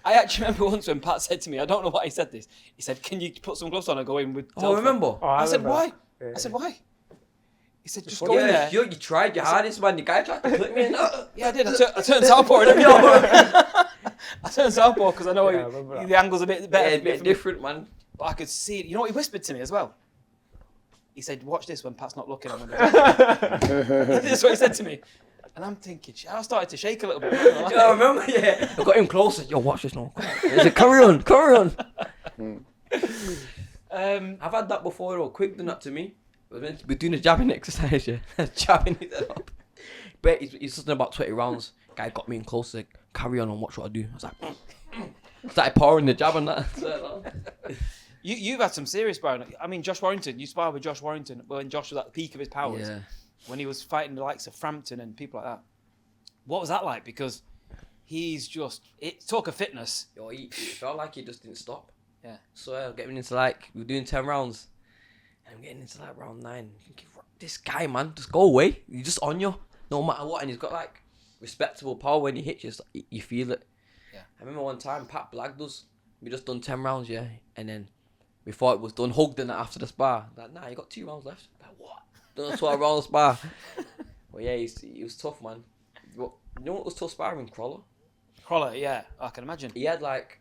S1: I actually remember once when Pat said to me, I don't know why he said this. He said, "Can you put some gloves on and go in with?"
S2: Oh, remember?
S1: I said,
S4: remember.
S1: "Why?"
S4: Yeah.
S1: I said, "Why?" He said, "Just
S2: Yeah,
S1: go in there."
S2: you tried your hardest, man. The guy tried to clip me in.
S1: Yeah, I did. I turned southpaw and everything. I turned southpaw because I know
S4: Yeah, I remember that.
S1: the angle's a bit better.
S2: Yeah, a bit different, man.
S1: But I could see it. You know what he whispered to me as well? He said, "Watch this when Pat's not looking." That's what he said to me. And I'm thinking, I started to shake a little bit.
S2: Yeah, I remember, yeah. I got him closer. Yo, watch this now. He said, carry on. I've had that before, though. Quick done that to me. We're doing a jabbing exercise, yeah. Jabbing his head up. But he's just done about 20 rounds. Guy got me in close, like, carry on and watch what I do. I was like, started pouring the jab on that.
S1: You've had some serious sparring. I mean, Josh Warrington, you sparred with Josh Warrington when Josh was at the peak of his powers.
S2: Yeah.
S1: When he was fighting the likes of Frampton and people like that. What was that like? Because he's just, talk of fitness.
S2: Yo, it felt like he just didn't stop.
S1: Yeah.
S2: So I'm getting into like, we were doing 10 rounds. And I'm getting into like round 9. Thinking, this guy, man, just go away. He's just on you, no matter what. And he's got like respectable power when he hits you. You feel it.
S1: Yeah.
S2: I remember one time, Pat blagged us. We just done 10 rounds, yeah. And then we thought it was done, hugged in it after the spar. Like, nah, you got 2 rounds left. Like, what? Done a 12 round spar. Well, yeah, he was tough, man. You know what was tough sparring?
S1: Crawler, yeah, I can imagine.
S2: He had like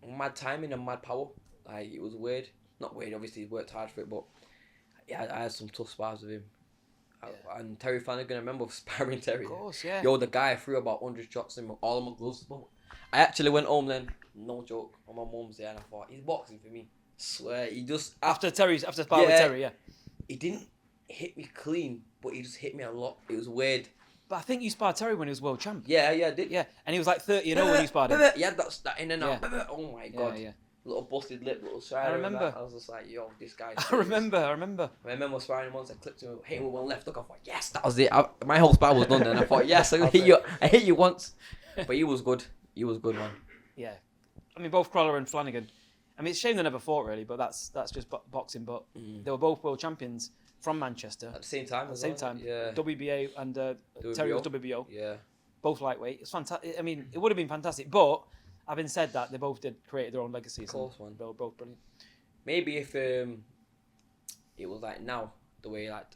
S2: mad timing and mad power. Like, it was weird. Not weird, obviously he worked hard for it, but yeah, I had some tough spars with him. Yeah. And Terry Flanagan, I remember sparring Terry.
S1: Of course, yeah.
S2: Yo, the guy threw about 100 shots in all of my gloves. I actually went home then, no joke, on my mum's there, and I thought, he's boxing for me. Swear, he just...
S1: After spar with Terry, yeah.
S2: He didn't hit me clean, but he just hit me a lot. It was weird.
S1: But I think you sparred Terry when he was world champ.
S2: Yeah, I did.
S1: Yeah, and he was like 30 when you sparred him.
S2: Yeah, that's that in and out.
S1: Yeah.
S2: Oh my god.
S1: Yeah.
S2: Little busted lip, little side.
S1: I remember.
S2: I was just like, yo, this guy.
S1: I remember.
S2: I remember sparring him once. I clipped him, hit him with one left hook. I thought, yes, that was it. My whole spar was done then. I thought, yes, I hit you once. But he was good. He was good, man.
S1: Yeah, I mean both Crawler and Flanagan. I mean it's a shame they never fought really, but that's just boxing. But they were both world champions from Manchester
S2: At the same time.
S1: Yeah. WBA and
S2: WBO.
S1: Terry was WBO.
S2: Yeah.
S1: Both lightweight. It's fantastic. I mean, it would have been fantastic. But having said that, they both did create their own legacies.
S2: Of course, man.
S1: They were both brilliant.
S2: Maybe if it was like now, the way like.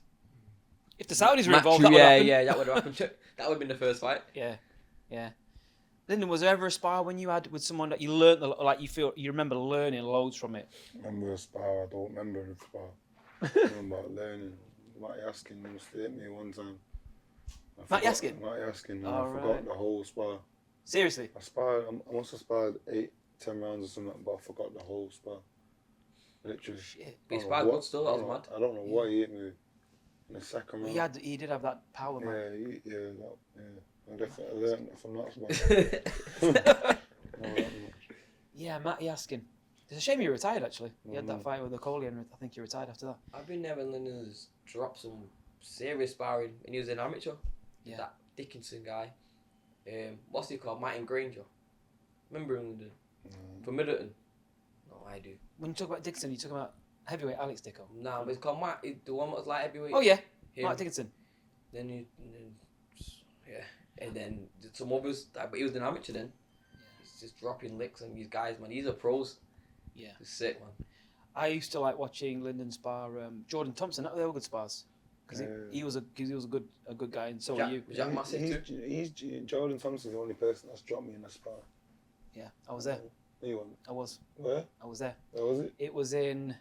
S1: If the Saudis were
S2: Matthew,
S1: involved, that would happen.
S2: Yeah, that would have happened. That would have been the first fight.
S1: Yeah. Lyndon, was there ever a spar when you had with someone that you learnt, like you remember learning loads from it?
S3: Remember a spar? I don't remember the spar. I remember learning. Matty Askin used to hit me one time.
S1: Matty Askin?
S3: Matty Askin.
S1: Oh,
S3: I forgot the whole spar.
S1: Seriously?
S3: I must have sparred 8-10 rounds or something, but I forgot the whole spar. Literally.
S1: Shit.
S2: But he sparred good still. That was mad.
S3: I don't know what he hit me with. in the second
S1: He
S3: round.
S1: did have that power, man.
S3: I definitely learned that from that.
S1: Yeah, Matty Askin. It's a shame he retired, actually. He had that fight with Okoli, and I think he retired after that.
S2: I've been there when Lyndon's dropped some serious sparring, and he was an amateur.
S1: Yeah.
S2: That Dickinson guy. What's he called? Martin Granger. Remember him, Lyndon? From Middleton? No, I do.
S1: When you talk about Dixon, you talk about heavyweight Alex Dicko.
S2: No, but it's called Matt. The one that was like heavyweight.
S1: Oh, yeah.
S2: Him.
S1: Mark Dickinson.
S2: And then some others, but he was an amateur then. He's just dropping licks on these guys, man. These are pros.
S1: Yeah.
S2: It's sick, man.
S1: I used to like watching Lyndon spar Jordan Thompson. They were good spars because he was a good guy, and so are you.
S2: Was Jack massive too?
S3: He's Jordan Thompson's the only person that's dropped me in a spar.
S1: Yeah, I was there.
S3: You won.
S1: I was.
S3: Where?
S1: I was there.
S3: Where was it?
S1: It was in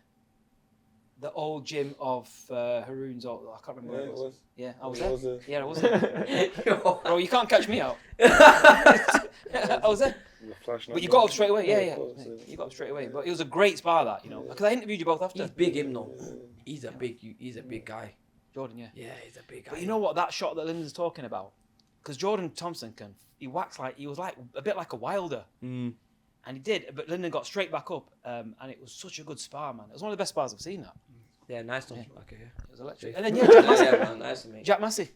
S1: the old gym of Haroon's. I can't remember where it was. Yeah, I was there.
S3: Was it?
S1: Yeah, I was there. Bro, you can't catch me out. I was there.
S3: The flash
S1: But you got up straight away. Yeah,
S3: of course,
S1: You got up straight away. But it was a great spar, that, you know. Because I interviewed you both after.
S2: He's big, him though. He's a big guy.
S1: Jordan, yeah.
S2: Yeah, he's a big guy.
S1: But you know what, that shot that Lyndon's talking about? Because Jordan Thompson he was like a bit like a Wilder.
S2: Mm.
S1: And he did, but Lyndon got straight back up, and it was such a good spar, man. It was one of the best spars I've seen, that.
S2: Yeah, nice one.
S1: Yeah.
S2: Okay,
S1: It was electric. And then, yeah, Jack Massey.
S2: Yeah, man, nice to meet.
S1: Jack Massey.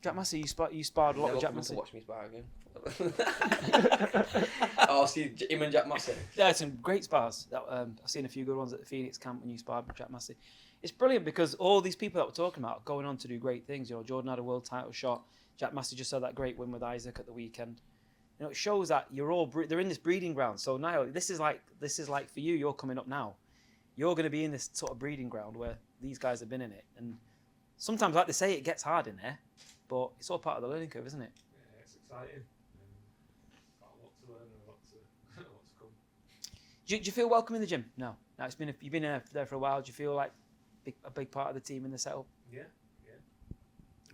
S1: Jack Massey, you sparred a lot with Jack Massey.
S2: To watch me spar again. I'll see him and Jack Massey.
S1: Yeah, some great spars. I've seen a few good ones at the Phoenix camp when you sparred with Jack Massey. It's brilliant because all these people that we're talking about are going on to do great things. You know, Jordan had a world title shot. Jack Massey just had that great win with Isaac at the weekend. You know, it shows that they're in this breeding ground. So Niall, this is like for you. You're coming up now. You're going to be in this sort of breeding ground where these guys have been in it. And sometimes, like they say, it gets hard in there, but it's all part of the learning curve, isn't it?
S4: Yeah, it's exciting. Got a lot to learn and a lot to come.
S1: Do you feel welcome in the gym? No. Now you've been there for a while. Do you feel like a big part of the team in the setup?
S4: Yeah.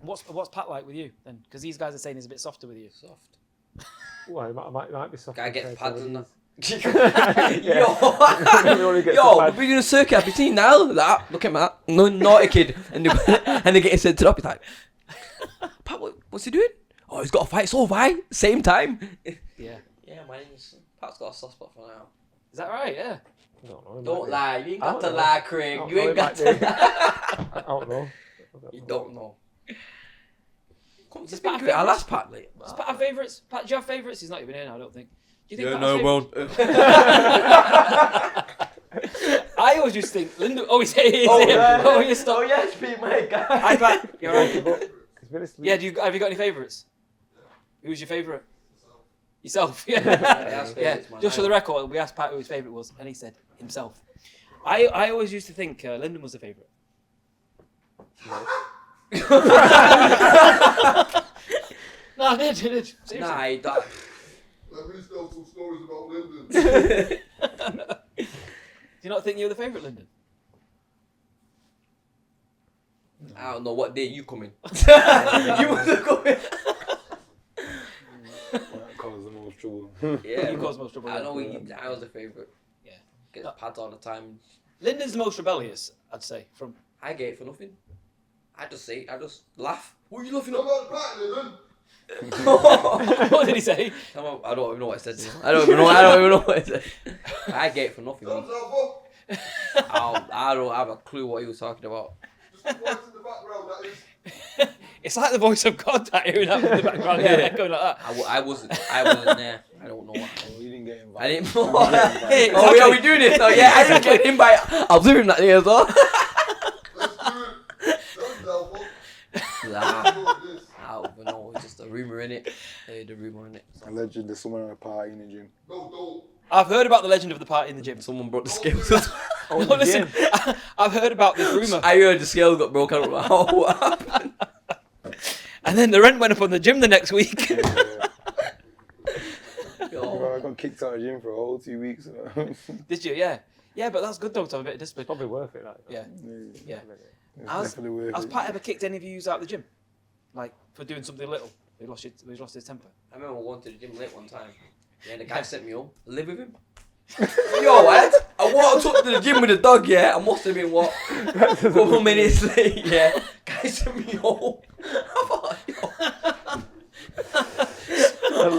S1: What's Pat like with you then? Because these guys are saying he's a bit softer with you.
S2: Soft.
S4: Well, it might be soft.
S2: Guy gets pads and that.
S4: Yo,
S2: we're doing a circuit. Have you seen Niall? That look at Matt, no naughty kid, and they get sent up. He's like, Pat, what's he doing? Oh, he's got a fight. So have I. Same time.
S1: Yeah.
S2: Yeah, man. Pat's got a soft spot for now.
S1: Is that right? Yeah.
S2: Don't lie. You ain't got to lie, Craig. You ain't got to.
S4: I don't know.
S2: You don't know. Come to
S1: Is
S2: speak
S1: Pat
S2: of it. I'll ask Pat later.
S1: Is Pat have favourites? Pat, do you have favourites? He's not even here now, I don't think. Do you think Pat has
S2: well.
S1: I always just think Lyndon. Oh, he's here.
S2: Oh,
S1: you stop.
S2: Oh yes, Pete, my guy.
S1: Hi, Pat. You're right.
S4: It's been asleep.
S1: Yeah. Have you got any favourites? Who's your favourite? Yourself. Yeah.
S2: That's
S1: Yeah.
S2: favourites, man.
S1: Just for the record, we asked Pat who his favourite was, and he said himself. I always used to think Lyndon was the favourite. No, I did. Seriously.
S2: Nah, he died.
S5: Let me tell some stories about Lyndon.
S1: Do you not think you're the favourite, Lyndon?
S2: I don't know what day you coming. You was coming.
S3: That caused the most trouble.
S2: Yeah,
S1: You cause most trouble.
S2: I know I was the favourite.
S1: Yeah.
S2: Gets
S1: No.
S2: pads all the time.
S1: Lyndon's the most rebellious, I'd say. From
S2: I get it for nothing. I just laugh. What are you laughing
S5: Come
S2: at?
S5: on, back, Lyndon.
S1: what did he say?
S2: I don't even know what I said. I don't even know what I said. I get it for nothing.
S5: Tell
S2: Man.
S5: Zelfa.
S2: I don't have a clue what he was talking about.
S5: Just the voice in the background, that is.
S1: It's like the voice of God that hearing that in the background, yeah, echoing like that.
S2: I wasn't there. I don't know what.
S3: Oh, you didn't get invited.
S2: I didn't.
S3: You didn't get invited.
S2: Oh yeah, we doing this. Oh yeah, I didn't get an invite. I'll do him that day as well.
S5: Let's do it. Tell Zelfa.
S2: Nah,
S5: You know this.
S2: I don't even know. It's just a rumor in it. The rumor in it.
S3: Allegedly, there's someone at a party in the gym.
S5: No, don't.
S1: I've heard about the legend of the party in the gym.
S2: Someone brought the scales.
S1: No, listen, I've heard about this rumour.
S2: I heard the scales got broken. I don't know how what happened.
S1: And then the rent went up on the gym the next week.
S2: Yo,
S3: I got kicked out of the gym for a whole 2 weeks.
S1: Did you? Yeah. Yeah, but that's good though to have a bit of discipline.
S4: Probably worth it. Like,
S1: Yeah. Yeah.
S3: It's
S1: Has
S3: definitely worth
S1: Has
S3: it.
S1: Pat ever kicked any of you out of the gym? Like, for doing something little? He lost his temper.
S2: I remember going to the gym late one time. Yeah, the guy sent me home. Live with him. Yo, I walked up to the gym with the dog, yeah. I must have been, what, a couple minutes late, yeah. Guys sent me home. I thought, yo.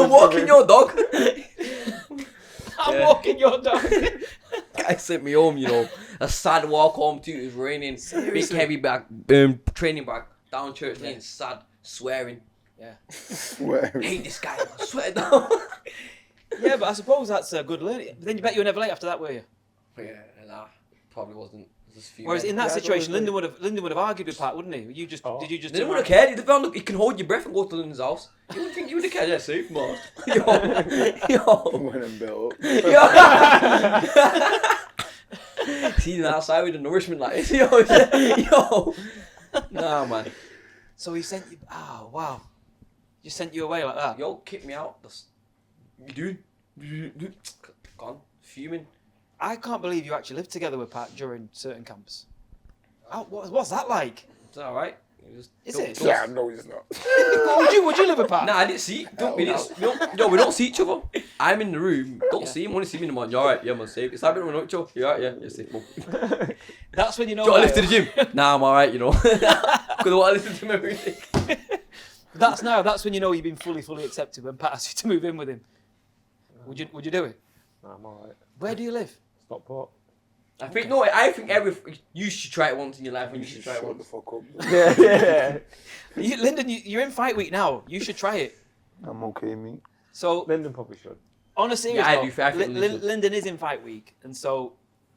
S2: I'm walking your dog.
S1: I'm walking your dog.
S2: Guys sent me home, you know. A sad walk home too. It was raining. Big heavy bag, training bag, down church lane, sad, swearing.
S1: Yeah.
S3: Swear.
S2: Hate this guy, man. Swear down.
S1: Yeah, but I suppose that's a good learning. But then you bet you were never late after that, were you?
S2: Yeah, nah, probably wasn't. Just a few
S1: Whereas in that
S4: Yeah, I
S1: situation,
S4: don't
S1: Lyndon would have argued with Pat, wouldn't he? Did you just?
S2: They
S1: turn
S2: wouldn't
S1: around?
S2: have cared. They found he can hold your breath and go to Lyndon's house. You wouldn't think you would have cared. Yeah, safe, man. Yo.
S3: When I'm built.
S2: See outside with the nourishment like this. Yo. Nah, man.
S1: So he sent you. Oh wow. Just sent you away like that.
S2: Yo, kick me out. You do. Gone. Fuming.
S1: I can't believe you actually lived together with Pat during certain camps. Oh, what's that like?
S2: It's alright.
S1: Is it?
S3: Yeah, no, it's not.
S1: would you live with Pat?
S2: Nah, I didn't see. We don't see each other. I'm in the room. Don't see him. Only see me in the morning. You alright? Yeah, I'm safe. It's happening with each other. You alright? Yeah, you're safe. Boom.
S1: That's when you know.
S2: Do you want to lift to the gym? Nah, I'm alright. You know. Because I want to listen to him every day.
S1: That's when you know you've been fully accepted when Pat asked you to move in with him. Would you do it?
S4: Nah, I'm alright.
S1: Where do you live?
S4: Stockport.
S2: I think you should try it once in your life, and you should try it
S3: Shut the
S2: once.
S3: fuck up.
S4: Yeah.
S1: Lyndon, you're in fight week now. You should try it.
S3: I'm okay, mate.
S1: So
S4: Lyndon probably should.
S1: on a serious
S2: Yeah, I
S1: note,
S2: do. I think Lyndon should.
S1: Lyndon is in fight week, and so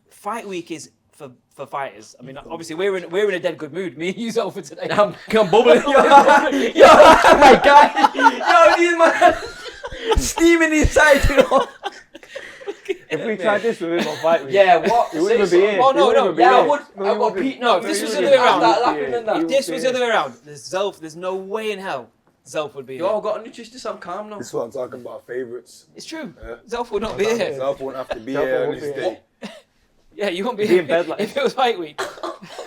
S1: fight week is for fighters. I mean, obviously we're in a dead good mood. Me and you, Zelfa, today.
S2: I'm bubbling. Yo, my guy. Yo, these man steaming inside, you know.
S4: If we tried this with him on fight week,
S2: Yeah, what?
S4: he wouldn't even be here.
S1: Oh, no,
S4: He wouldn't
S1: no,
S4: even be
S2: Yeah, I
S4: here.
S2: would.
S4: No,
S2: I
S4: he
S2: got
S4: wouldn't.
S2: Pete. No,
S1: if this
S2: he
S1: was
S2: wouldn't.
S1: the other way around.
S2: I start laughing and that.
S1: If this was the other way around, there's no way in hell Zelf would be here.
S2: Yo, I got a nutritionist. I'm calm now.
S3: This is what I'm talking about, favourites.
S1: It's true.
S3: Yeah.
S1: Zelf would not be here.
S3: Zelf won't have to be
S4: Zelf
S3: here on
S4: won't
S3: this
S4: be
S3: day.
S1: Yeah, you won't be
S4: He'd be
S1: here
S4: in bed like-
S1: if it was fight week.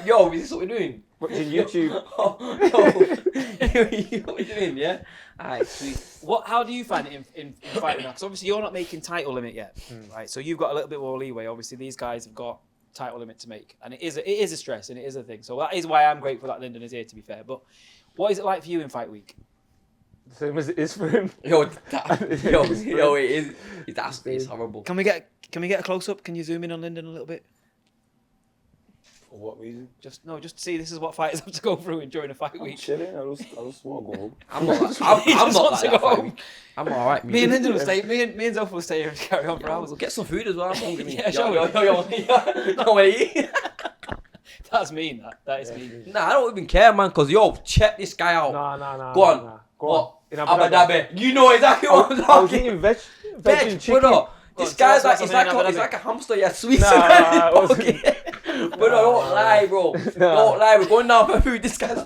S2: Yo, is this what we're doing?
S4: Watching YouTube.
S2: Yo, what are you doing? Yeah. Alright, sweet.
S1: How do you find it in fighting now? Because obviously you're not making title limit yet, right? So you've got a little bit more leeway. Obviously these guys have got title limit to make, and it is a stress and it is a thing. So that is why I'm grateful that Lyndon is here. To be fair, but what is it like for you in fight week?
S4: Same as it is for him.
S2: Yo, it is. It's horrible.
S1: Can we get a close up? Can you zoom in on Lyndon a little bit?
S3: For what reason?
S1: Just to see this is what fighters have to go through during a fight
S3: I'm
S1: week.
S3: chilling. I just want to go home.
S2: I'm not.
S1: He
S2: I'm
S1: just
S2: not
S1: wants
S2: like
S1: to
S2: that
S1: go
S2: fight
S1: home.
S2: week. I'm alright.
S1: Me and Lyndon will stay. Me and Zelfa will stay here and carry on for hours.
S2: We'll get some food as well. I'm hungry.
S1: Yeah, sure.
S2: Yo. No way.
S1: That's mean. That is mean.
S2: Nah, I don't even care, man. Cause yo, check this guy out.
S4: Nah.
S2: Go on.
S4: Nah. Go on. In
S2: Abu Dhabi. You know exactly what I'm
S4: I was
S2: talking.
S4: eating veg and chicken.
S2: Brother, this
S1: on,
S2: guy's
S1: tell us
S2: like,
S1: what's happening in
S2: it's
S1: Abu
S2: like a hamster, yeah, sweet.
S4: Nah, it wasn't.
S2: Okay. Brother, don't lie, bro. Don't lie. We're going down for food. This guy's.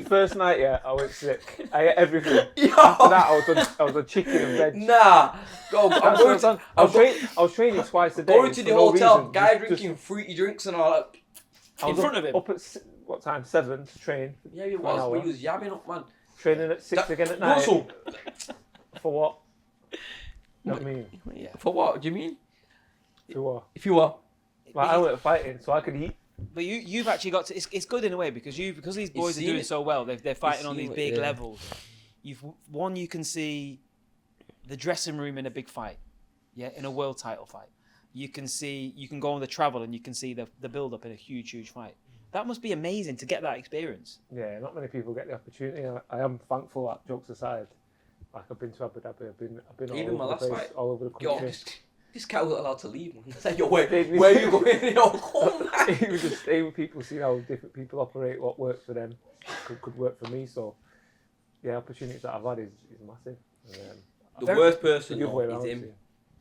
S4: First night, yeah, I went sick. I ate everything.
S2: Yo.
S4: After that, I was on chicken and veg.
S2: Nah. Go.
S4: That's
S2: I'm
S4: what
S2: going
S4: I've done.
S2: to.
S4: I was training twice a day.
S2: Going to
S4: for
S2: the
S4: no
S2: hotel.
S4: reason.
S2: Guy
S4: Just-
S2: drinking fruity drinks and all that.
S4: I was
S1: in front of him?
S4: Up at what time? 7 to train.
S2: Yeah, he
S4: For an
S2: was.
S4: hour.
S2: But he was yabbing up, man.
S4: Training at 6 again at night.
S2: Russell.
S4: For what? You know what I mean?
S1: Yeah.
S2: For what? Do you mean?
S4: For what?
S2: If you were.
S4: Like, I went fighting so I could eat.
S1: But you've actually got to. It's good in a way because these boys are
S2: seen
S1: doing
S2: it.
S1: so well. They're fighting on
S2: seen
S1: these
S2: it,
S1: big
S2: yeah.
S1: levels. You can see the dressing room in a big fight, yeah, in a world title fight. You can go on the travel and you can see the build up in a huge fight. That must be amazing to get that experience.
S4: Yeah, not many people get the opportunity. I am thankful that, jokes aside. Like, I've been to Abu Dhabi, I've been
S2: Even my
S4: all over
S2: last
S4: the place,
S2: fight.
S4: all over the
S2: Yo,
S4: country.
S2: this guy wasn't allowed to leave. It's like, yo, where are you going? Yo, come back.
S4: He was just staying with people, seeing how different people operate, what works for them could work for me. So, yeah, opportunities that I've had is massive.
S2: The worst person
S4: The other way
S2: is
S4: around,
S2: him.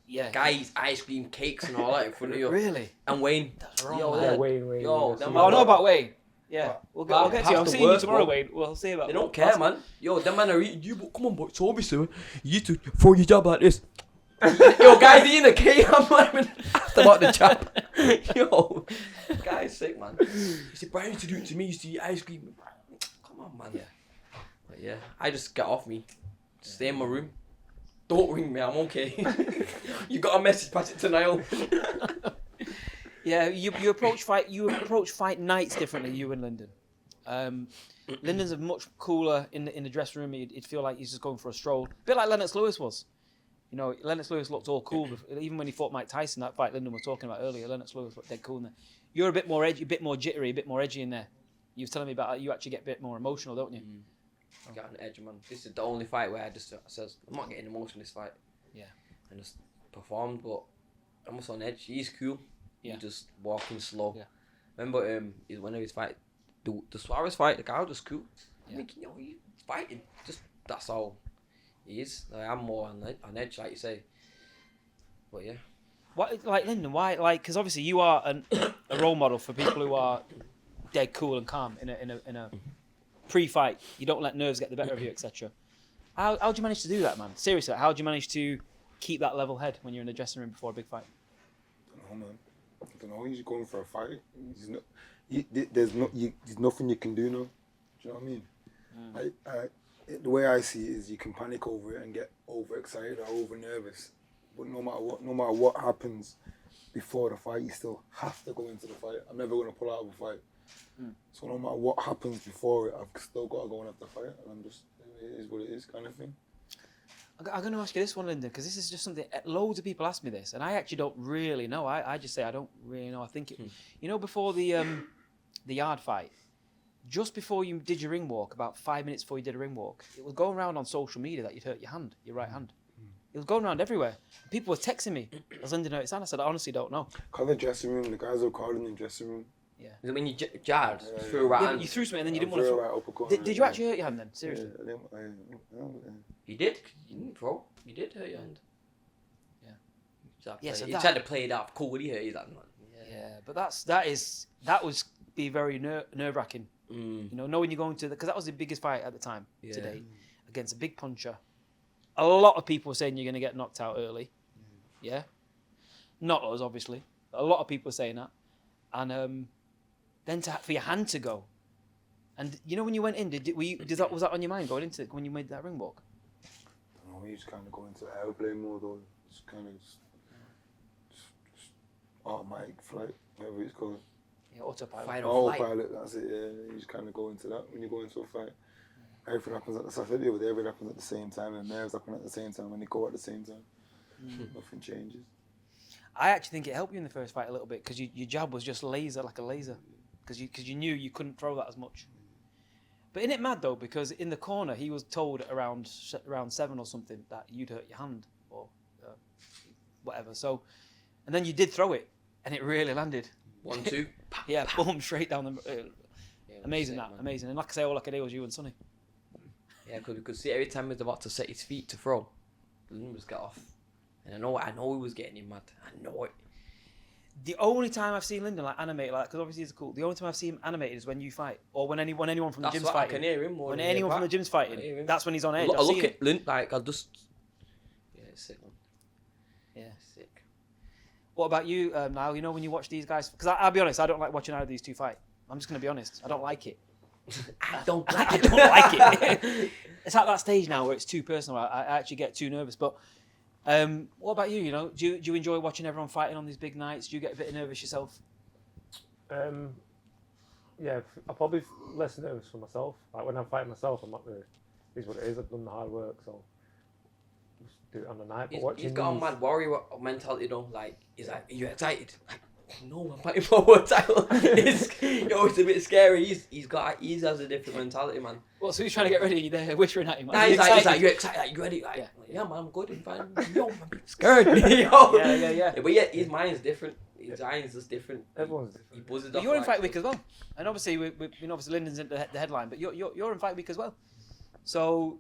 S1: Yeah.
S2: Guy eats ice cream, cakes and all that in front of you.
S1: Really?
S2: And Wayne.
S1: That's wrong,
S2: Yo,
S1: man.
S4: Yeah, Wayne.
S2: Yo,
S4: yeah,
S2: them
S4: so-
S1: Oh, I know about Wayne. Yeah, we'll get to you. I'm
S2: Past the
S1: seeing you
S2: worst,
S1: tomorrow,
S2: bro.
S1: Wayne. We'll see about.
S2: They don't care, man. Yo, them man are eating you, but come on, boy. So obviously, you need to throw your jab like this. Yo, guys, eating a cake. I'm not even asked about the jab. Yo, guy's sick, man. He said, Brian used to do it to me. He used to eat ice cream. Come on, man.
S1: Yeah.
S2: But yeah, I just got off me. Stay in my room. Don't ring me, I'm okay. You got a message, pass it to Niall.
S1: Yeah, you approach fight nights differently. You and Lyndon. Lyndon's a much cooler in the dressing room. You'd feel like he's just going for a stroll, a bit like Lennox Lewis was. You know, Lennox Lewis looked all cool. Even when he fought Mike Tyson, that fight Lyndon was talking about earlier, Lennox Lewis looked dead cool in there. You're a bit more edgy, a bit more jittery, a bit more edgy in there. You was telling me about how you actually get a bit more emotional, don't you?
S2: I got an edge, man. This is the only fight where I just says I'm not getting emotional in this fight.
S1: Yeah.
S2: And just performed, but I'm just on edge. He's cool.
S1: Yeah.
S2: He's just walking slow.
S1: Yeah.
S2: Remember, one of his fight, the Suarez fight, the guy was just cool.
S1: Yeah.
S2: I think, you know, he's fighting. Just that's all he is. Like, I'm more on edge, like you say. But yeah.
S1: What, like Lyndon? Why? Like, because obviously you are a role model for people who are dead cool and calm in a pre-fight. You don't let nerves get the better of you, etc. How do you manage to do that, man? Seriously, how do you manage to keep that level head when you're in the dressing room before a big fight?
S3: I don't know, man. I don't know. He's going for a fight. There's nothing you can do now. Do you know what I mean? The way I see it is you can panic over it and get overexcited or over nervous. But no matter what happens before the fight, you still have to go into the fight. I'm never going to pull out of a fight. So no matter what happens before it, I've still got to go and have the fight. And I'm just, it is what it is kind of thing.
S1: I'm going to ask you this one, Lyndon, because this is just something, loads of people ask me this, and I actually don't really know. I just say I don't really know. I think, you know, before the yard fight, just before you did your ring walk, about 5 minutes before you did a ring walk, it was going around on social media that you'd hurt your right hand. It was going around everywhere. People were texting me as Lyndon hurt his hand. I said, I honestly don't know.
S3: Call the dressing room. The guys were calling in the dressing room.
S2: Yeah. When you jarred, threw right hand.
S1: You threw something and then you didn't want
S3: threw
S1: to
S3: a
S1: throw.
S3: right uppercut.
S1: Did you actually hurt your hand then? Seriously?
S2: You did. You didn't throw. You did hurt your hand.
S1: Yeah, so
S2: he
S1: that-
S2: tried to play it off cool. He hurt his hand.
S1: Yeah, but that was be very nerve wracking. You know, knowing you're going to because that was the biggest fight at the time to date against a big puncher. A lot of people were saying you're going to get knocked out early. Yeah, not us obviously. A lot of people were saying that, and then for your hand to go, and you know when you went in, was that on your mind going into it when you made that ring walk?
S3: No, you just kind of go into airplane mode or just kind of just automatic flight, whatever it's called.
S1: Yeah, autopilot.
S2: Fight or flight.
S3: Autopilot, that's it, yeah. You just kind of go into that when you go into a fight. Everything happens at everything happens at the same time, and nerves happen at the same time, and they go at the same time. Nothing changes.
S1: I actually think it helped you in the first fight a little bit because your jab was just like a laser, because you knew you couldn't throw that as much. But isn't it mad though? Because in the corner he was told around 7 or something that you'd hurt your hand or whatever. So, and then you did throw it, and it really landed.
S2: 1, 2.
S1: Yeah, boom, straight down the. Amazing
S2: sick,
S1: that,
S2: man.
S1: amazing. And like I say, all I could do was you and Sonny.
S2: Yeah, because we could see every time he was about to set his feet to throw, Lyndon was get off. And I know he was getting him mad. I know it.
S1: The only time I've seen Lyndon like animated like, because obviously he's cool. The only time I've seen him animated is when you fight, or when anyone from the
S2: That's
S1: gym's
S2: what I
S1: fighting.
S2: can hear him more.
S1: When
S2: than hear
S1: anyone from the
S2: Pat.
S1: gym's
S2: I hear
S1: fighting,
S2: him.
S1: that's when he's on edge.
S2: Look,
S1: I've
S2: look
S1: seen
S2: at
S1: it.
S2: Lyndon, like I'll just. Yeah, it's sick, man.
S1: Yeah.
S2: Sick.
S1: What about you, Niall? You know when you watch these guys, because I'll be honest, I don't like watching either of these two fight. I'm just going to be honest. I don't like it.
S2: I don't like
S1: I
S2: it.
S1: don't like it. It's at that stage now where it's too personal. I actually get too nervous. But what about you? You know, do you enjoy watching everyone fighting on these big nights? Do you get a bit nervous yourself?
S4: Yeah, I'm probably less nervous for myself. Like when I'm fighting myself, I'm not really. It is what it is. I've done the hard work, so just do it on the night. But
S2: He's got a
S4: these-
S2: mad warrior mentality, though. Like, he's like, are you excited? Like, no, I'm fighting for a world title. It's a bit scary. He has a different mentality, man.
S1: Well, so he's trying to get ready. You're there whispering at him.
S2: Nah, he's like, you excited? Like, you ready? Like,
S1: Yeah.
S2: yeah, man, I'm good. I'm fine. Yo, I'm a bit scared. Yo.
S1: Yeah.
S2: But yeah, his mind's different. His mind's just different.
S4: Everyone's
S2: He
S4: different.
S2: buzzes
S1: But
S2: off
S1: you're in
S2: like
S1: fight week as well, and obviously, obviously Lyndon's in the headline, but you're in fight week as well. So,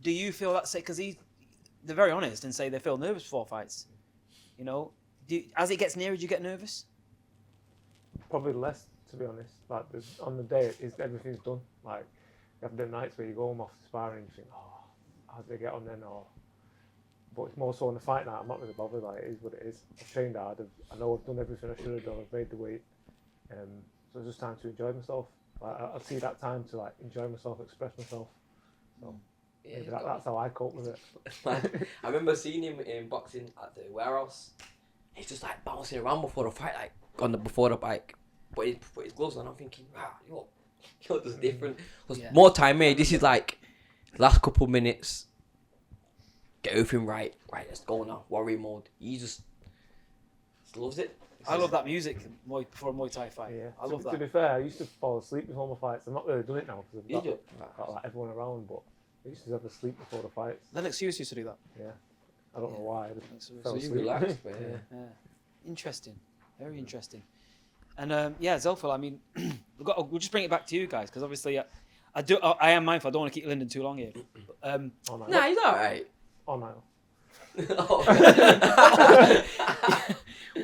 S1: do you feel that's it? Because they're very honest and say they feel nervous before fights. You know, as it gets nearer, do you get nervous?
S4: Probably less, to be honest. Like on the day, everything's done. Like you have the nights where you go home off sparring, and you think, oh, how did they get on then? But it's more so on the fight night. I'm not really bothered. Like it is what it is. I've trained hard. I know I've done everything I should have done. I've made the weight, so it's just time to enjoy myself. Like I see that time to like enjoy myself, express myself. So
S2: Yeah,
S4: Maybe that's how I cope with it.
S2: Man, I remember seeing him in boxing at the warehouse. He's just like bouncing around before the fight, like before the bike. Put his gloves on. I'm thinking, wow, you're just different.
S1: Yeah.
S2: More time, mate. This is like last couple minutes. Get everything right. Right, let's go now. Warrior mode. He just loves it.
S1: I love that music before a Muay Thai fight.
S4: Yeah.
S1: I love
S4: To
S1: that.
S4: be fair, I used to fall asleep before my fights. I'm not really doing it now because
S2: You
S4: I've
S2: do?
S4: got like everyone around, but I used to have to sleep before the fights.
S1: Lennox Hughes used to do that.
S4: Yeah. I don't know why. I just fell
S2: So you
S4: asleep.
S2: relax, man.
S1: Yeah. Interesting. Very interesting. And Zelfa, I mean, we'll just bring it back to you guys because obviously I am mindful. I don't want to keep Lyndon too long here.
S4: Oh, no.
S2: Nah, he's alright.
S4: Oh, no.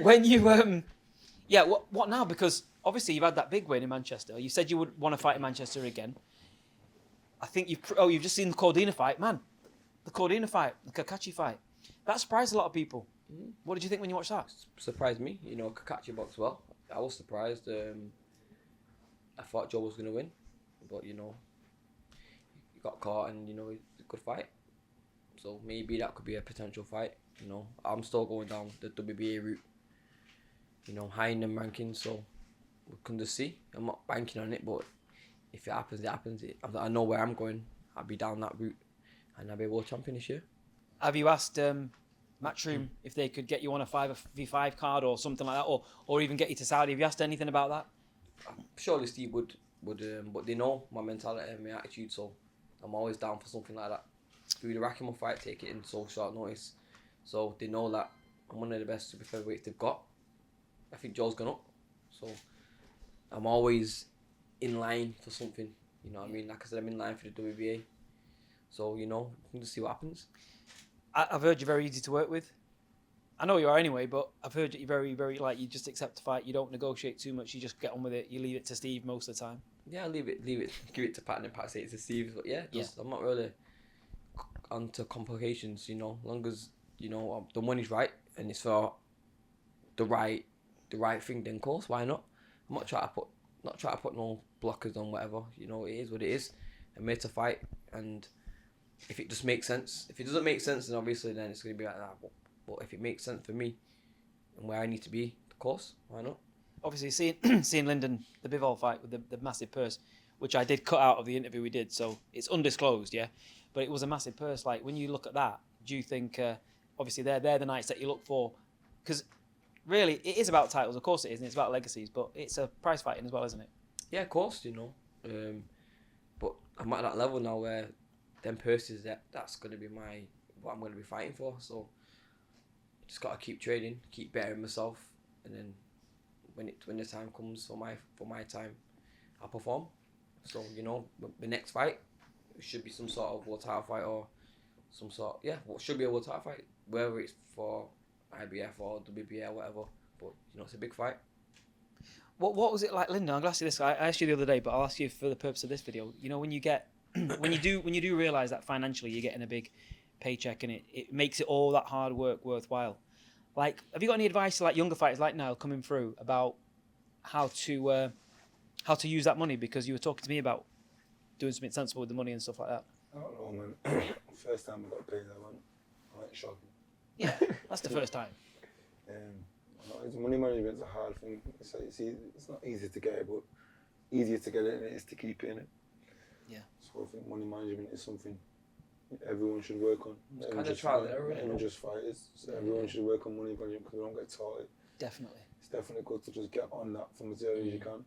S1: When you what now? Because obviously you've had that big win in Manchester. You said you would want to fight in Manchester again. I think you've just seen the Cordina fight, man. The Cordina fight, the Kakachi fight. That surprised a lot of people. What did you think when you watched that?
S2: Surprised me, Kakachi boxed well. I was surprised. I thought Joe was gonna win, but he got caught, and it's a good fight. So maybe that could be a potential fight. I'm still going down the WBA route. High in them rankings, so we can just see. I'm not banking on it, but if it happens, it happens. I know where I'm going. I'll be down that route, and I'll be a world champion this year.
S1: Have you asked Matchroom if they could get you on a 5v5 card or something like that, or even get you to Saudi? Have you asked anything about that?
S2: Surely Steve would, but they know my mentality and my attitude, so I'm always down for something like that. Through the Rakimo fight, take it in so short notice, so they know that I'm one of the best super featherweights they've got. I think Joe's gone up, so I'm always in line for something. You know what I mean? Like I said, I'm in line for the WBA, so we can just see what happens.
S1: I've heard you're very easy to work with. I know you are anyway, but I've heard that you're very, very you just accept the fight. You don't negotiate too much. You just get on with it. You leave it to Steve most of the time.
S2: Yeah, leave it, give it to Pat, and then Pat say it to Steve. But I'm not really onto complications. Long as the money's right and it's for the right thing. Then, of course, why not? I'm not trying to put no blockers on whatever. It is what it is. I'm made to fight, and if it just makes sense. If it doesn't make sense, then obviously it's going to be like that. But if it makes sense for me and where I need to be, of course, why not?
S1: Obviously, seeing Lyndon, the Bivol fight with the massive purse, which I did cut out of the interview we did, so it's undisclosed, yeah? But it was a massive purse. Like, when you look at that, do you think, obviously, they're the nights that you look for? Because, really, it is about titles. Of course it is, and it's about legacies, but it's a prize fighting as well, isn't it?
S2: Yeah, of course, but I'm at that level now where them purses, that's going to be what I'm going to be fighting for, so just got to keep training, keep bettering myself, and then when the time comes for my time, I'll perform. So the next fight should be some sort of world title fight or some sort, what should be a world title fight, whether it's for IBF or WBA or whatever. But it's a big fight.
S1: What was it like, Lyndon? I'll ask you this. I asked you the other day, but I'll ask you for the purpose of this video. When you get when you do realise that financially you're getting a big paycheck and it makes it all that hard work worthwhile. Like, have you got any advice to younger fighters like Niall coming through about how to use that money? Because you were talking to me about doing something sensible with the money and stuff like that.
S3: I don't know, man. First time I got paid, I went shopping.
S1: Yeah, that's the first time.
S3: Money management's a hard thing. It's not easy to get it, but easier to get it than it is to keep it in it.
S1: Yeah.
S3: So I think money management is something everyone should work on.
S2: It's kind of trial and error,
S3: Not just fighters. So everyone should work on money management because we don't get taught it.
S1: Definitely.
S3: It's definitely good to just get on that from as early as you can.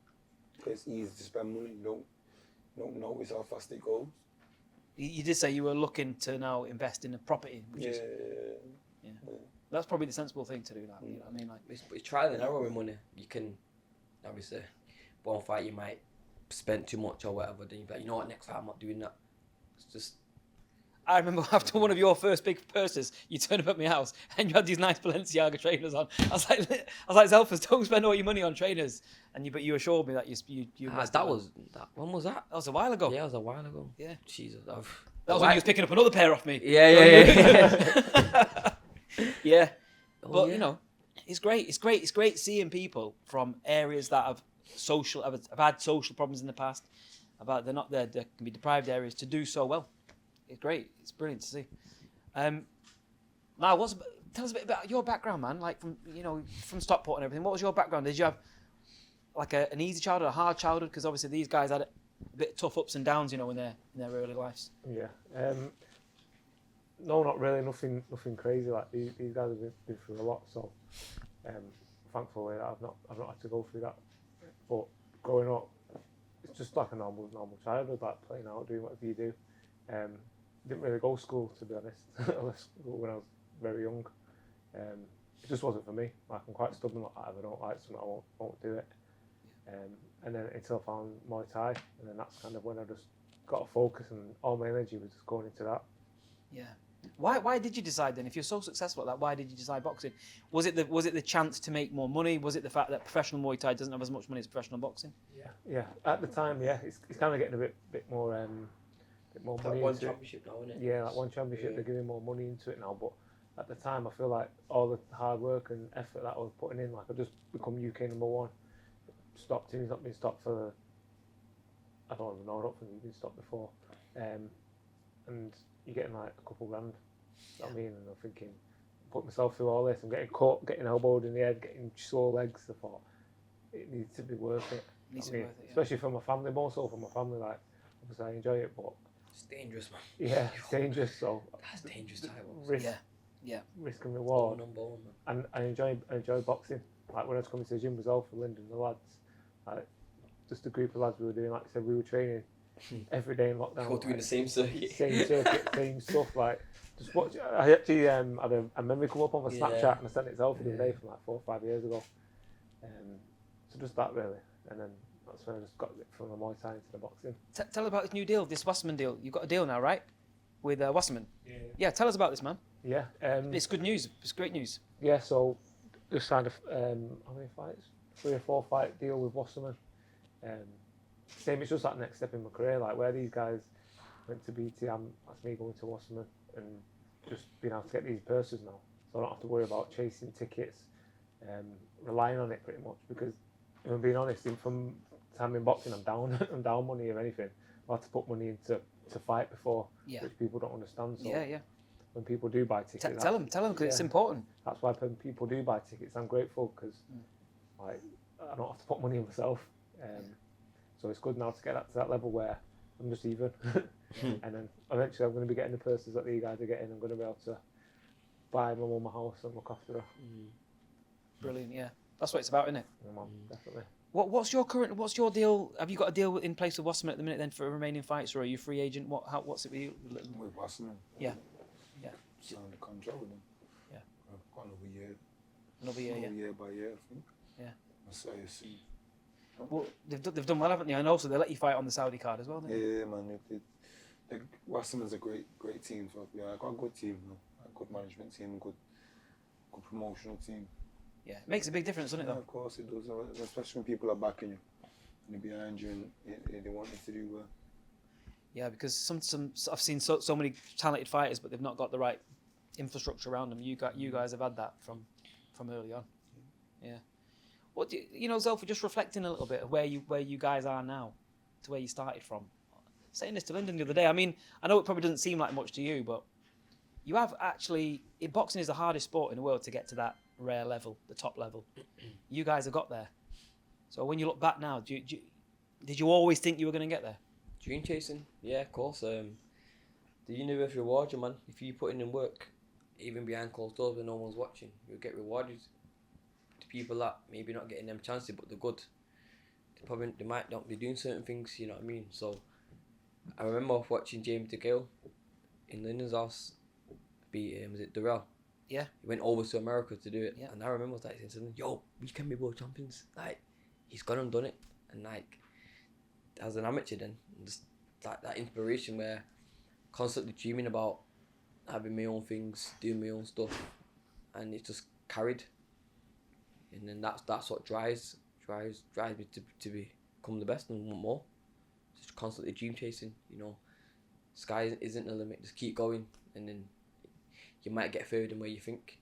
S3: It's easy to spend money. You don't notice how fast it goes.
S1: You did say you were looking to now invest in a property, which is that's probably the sensible thing to do. That you know what I mean,
S2: it's trial and error with money. You can obviously one fight you might spend too much or whatever. Then you be like, what, next fight I'm not doing that. It's just.
S1: I remember after one of your first big purses, you turned up at my house and you had these nice Balenciaga trainers on. I was like, Zelfas, don't spend all your money on trainers. But you assured me that you.
S2: When was that?
S1: That was a while ago.
S2: Yeah, it was a while ago.
S1: Yeah.
S2: Jesus,
S1: that was when you was picking up another pair off me.
S2: Yeah.
S1: Yeah. But it's great. It's great seeing people from areas that have had social problems in the past. They can be deprived areas to do so well. It's great. It's brilliant to see. Now, tell us a bit about your background, man. Like from Stockport and everything. What was your background? Did you have like an easy childhood, a hard childhood? Because obviously these guys had a bit of tough ups and downs, in their early lives.
S4: Yeah. No, not really. Nothing crazy. Like these guys have been through a lot. So, thankfully, I've not had to go through that. But growing up, it's just like a normal childhood, like playing out, doing whatever you do. Didn't really go to school, to be honest. I left school when I was very young. It just wasn't for me. Like, I'm quite stubborn like that. If I don't like something, I won't do it. And then until I found Muay Thai, and then that's kind of when I just got a focus, and all my energy was just going into that.
S1: Yeah. Why did you decide then? If you're so successful at that, why did you decide boxing? Was it the chance to make more money? Was it the fact that professional Muay Thai doesn't have as much money as professional boxing?
S4: Yeah. At the time, yeah, it's kind of getting a bit more money
S2: One
S4: into
S2: championship now, isn't it?
S4: it. Yeah, like one championship, they're giving more money into it now. But at the time, I feel like all the hard work and effort that I was putting in, like I just become UK #1. Stopped him. He's not been stopped for. I don't even know. I don't think he's been stopped before. And you're getting like a couple grand. You know what I mean? And I'm thinking, put myself through all this. I'm getting caught, getting elbowed in the head, getting sore legs. I thought it needs to be worth it. Especially for my family, more so for my family. Like, obviously, I enjoy it, but
S2: It's dangerous, man.
S4: yeah, it's dangerous. So
S2: That's dangerous time.
S4: risk, risk and reward.
S2: Man.
S4: And I enjoy boxing. Like when I was coming to the gym with Zelfa, Lyndon, the lads, like just a group of lads we were doing. Like I said, we were training every day in lockdown.
S2: Go doing the same circuit.
S4: Same stuff. Like just watch. I actually had a memory come up on my Snapchat, and I sent it to Zelfa the other day from like 4 or 5 years ago. So just that really, and then that's when I just got it from the Muay Thai into the boxing.
S1: Tell us about this new deal, this Wasserman deal. You've got a deal now, right? With Wasserman. Yeah. Tell us about this, man.
S4: Yeah.
S1: It's good news. It's great news.
S4: Yeah. So just signed how many fights? 3 or 4 fight deal with Wasserman. Same. It's just that next step in my career. Like where these guys went to BTM, that's me going to Wasserman and just being able to get these purses now. So I don't have to worry about chasing tickets, relying on it pretty much because. If I'm being honest, from time in boxing, I'm down money if anything. I have to put money into fight before, which people don't understand. So when people do buy tickets,
S1: tell them because it's important.
S4: That's why when people do buy tickets, I'm grateful because like I don't have to put money in myself. So it's good now to get to that level where I'm just even, and then eventually I'm going to be getting the purses that these guys are getting. I'm going to be able to buy my mum a house and look after her.
S1: Brilliant, yeah. That's what it's about, isn't it?
S4: Yeah, definitely.
S1: What's your deal? Have you got a deal in place with Wasserman at the minute then for remaining fights, or are you free agent? What's it with you?
S3: With Wasserman.
S1: Yeah.
S3: Signed a contract with them.
S1: Yeah.
S3: I've got another year.
S1: Another year, yeah.
S3: Year by year, I think.
S1: Yeah.
S3: That's what I see.
S1: Well, they've done well, haven't they? And also they let you fight on the Saudi card as well, don't they?
S3: Yeah, man. Wasserman's a great team. So yeah, I got a good team now. A good management team, good promotional team.
S1: Yeah, it makes a big difference, doesn't it? Though.
S3: Yeah, of course it does, especially when people are backing you and they're behind you and they want you to do well.
S1: Yeah, because some I've seen so many talented fighters, but they've not got the right infrastructure around them. You guys have had that from early on. Yeah. What do you know, Zelfa? Just reflecting a little bit of where you guys are now, to where you started from. Saying this to Lyndon the other day. I mean, I know it probably doesn't seem like much to you, but you have actually. Boxing is the hardest sport in the world to get to that rare level, the top level. You guys have got there. So when you look back now, did you always think you were going to get there?
S2: Dream chasing, yeah, of course. The universe rewards you, man. If you put in work, even behind closed doors when no one's watching, you'll get rewarded. To people that maybe not getting them chances, but they're good. They might not be doing certain things, you know what I mean? So I remember watching James DeGale in Lyndon's house beat was it Durrell?
S1: Yeah.
S2: He went over to America to do it.
S1: Yeah.
S2: And I remember like saying, yo, we can be world champions. Like, he's gone and done it. And like, as an amateur then, just like that inspiration where constantly dreaming about having my own things, doing my own stuff. And it just carried. And then that's what drives me to become the best and want more. Just constantly dream chasing, you know. Sky isn't the limit, just keep going and then you might get further than where you think.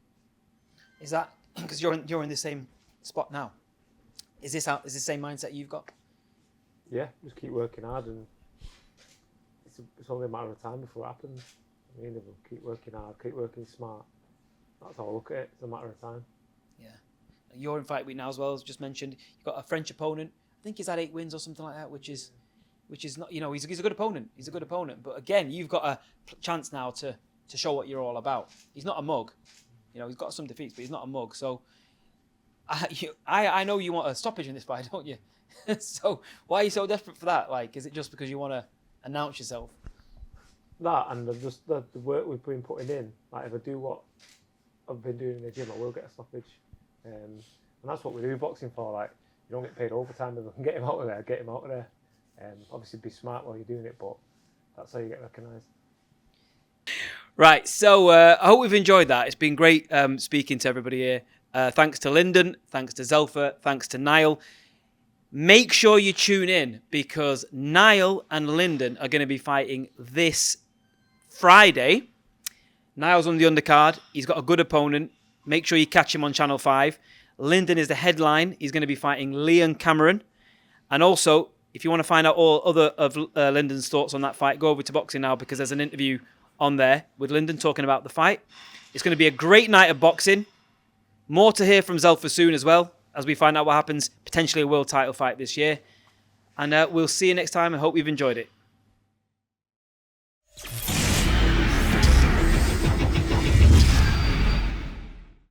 S1: Is that because you're in the same spot now? Is this the same mindset you've got?
S4: Yeah, just keep working hard, and it's only a matter of time before it happens. I mean, if we keep working hard, keep working smart, that's how I look at it. It's a matter of time.
S1: Yeah. You're in fight week now as well, as just mentioned. You've got a French opponent. I think he's had 8 wins or something like that, which is not, you know, he's a good opponent. He's a good opponent. But again, you've got a chance now to show what you're all about. He's not a mug. You know, he's got some defeats, but he's not a mug. So I know you want a stoppage in this fight, don't you? So why are you so desperate for that? Like, is it just because you want to announce yourself?
S4: That and just the work we've been putting in. Like, if I do what I've been doing in the gym, I will get a stoppage. And that's what we do boxing for. Like, you don't get paid overtime. If we can get him out of there, get him out of there. Obviously, be smart while you're doing it, but that's how you get recognised.
S1: Right, so I hope we've enjoyed that. It's been great speaking to everybody here. Thanks to Lyndon, thanks to Zelfa, thanks to Niall. Make sure you tune in because Niall and Lyndon are going to be fighting this Friday. Niall's on the undercard. He's got a good opponent. Make sure you catch him on Channel 5. Lyndon is the headline. He's going to be fighting Leon Cameron. And also, if you want to find out all other of Lyndon's thoughts on that fight, go over to Boxing Now because there's an interview on there with Lyndon talking about the fight. It's going to be a great night of boxing. More to hear from Zelfa soon as well, as we find out what happens, potentially a world title fight this year. And we'll see you next time. I hope you've enjoyed it.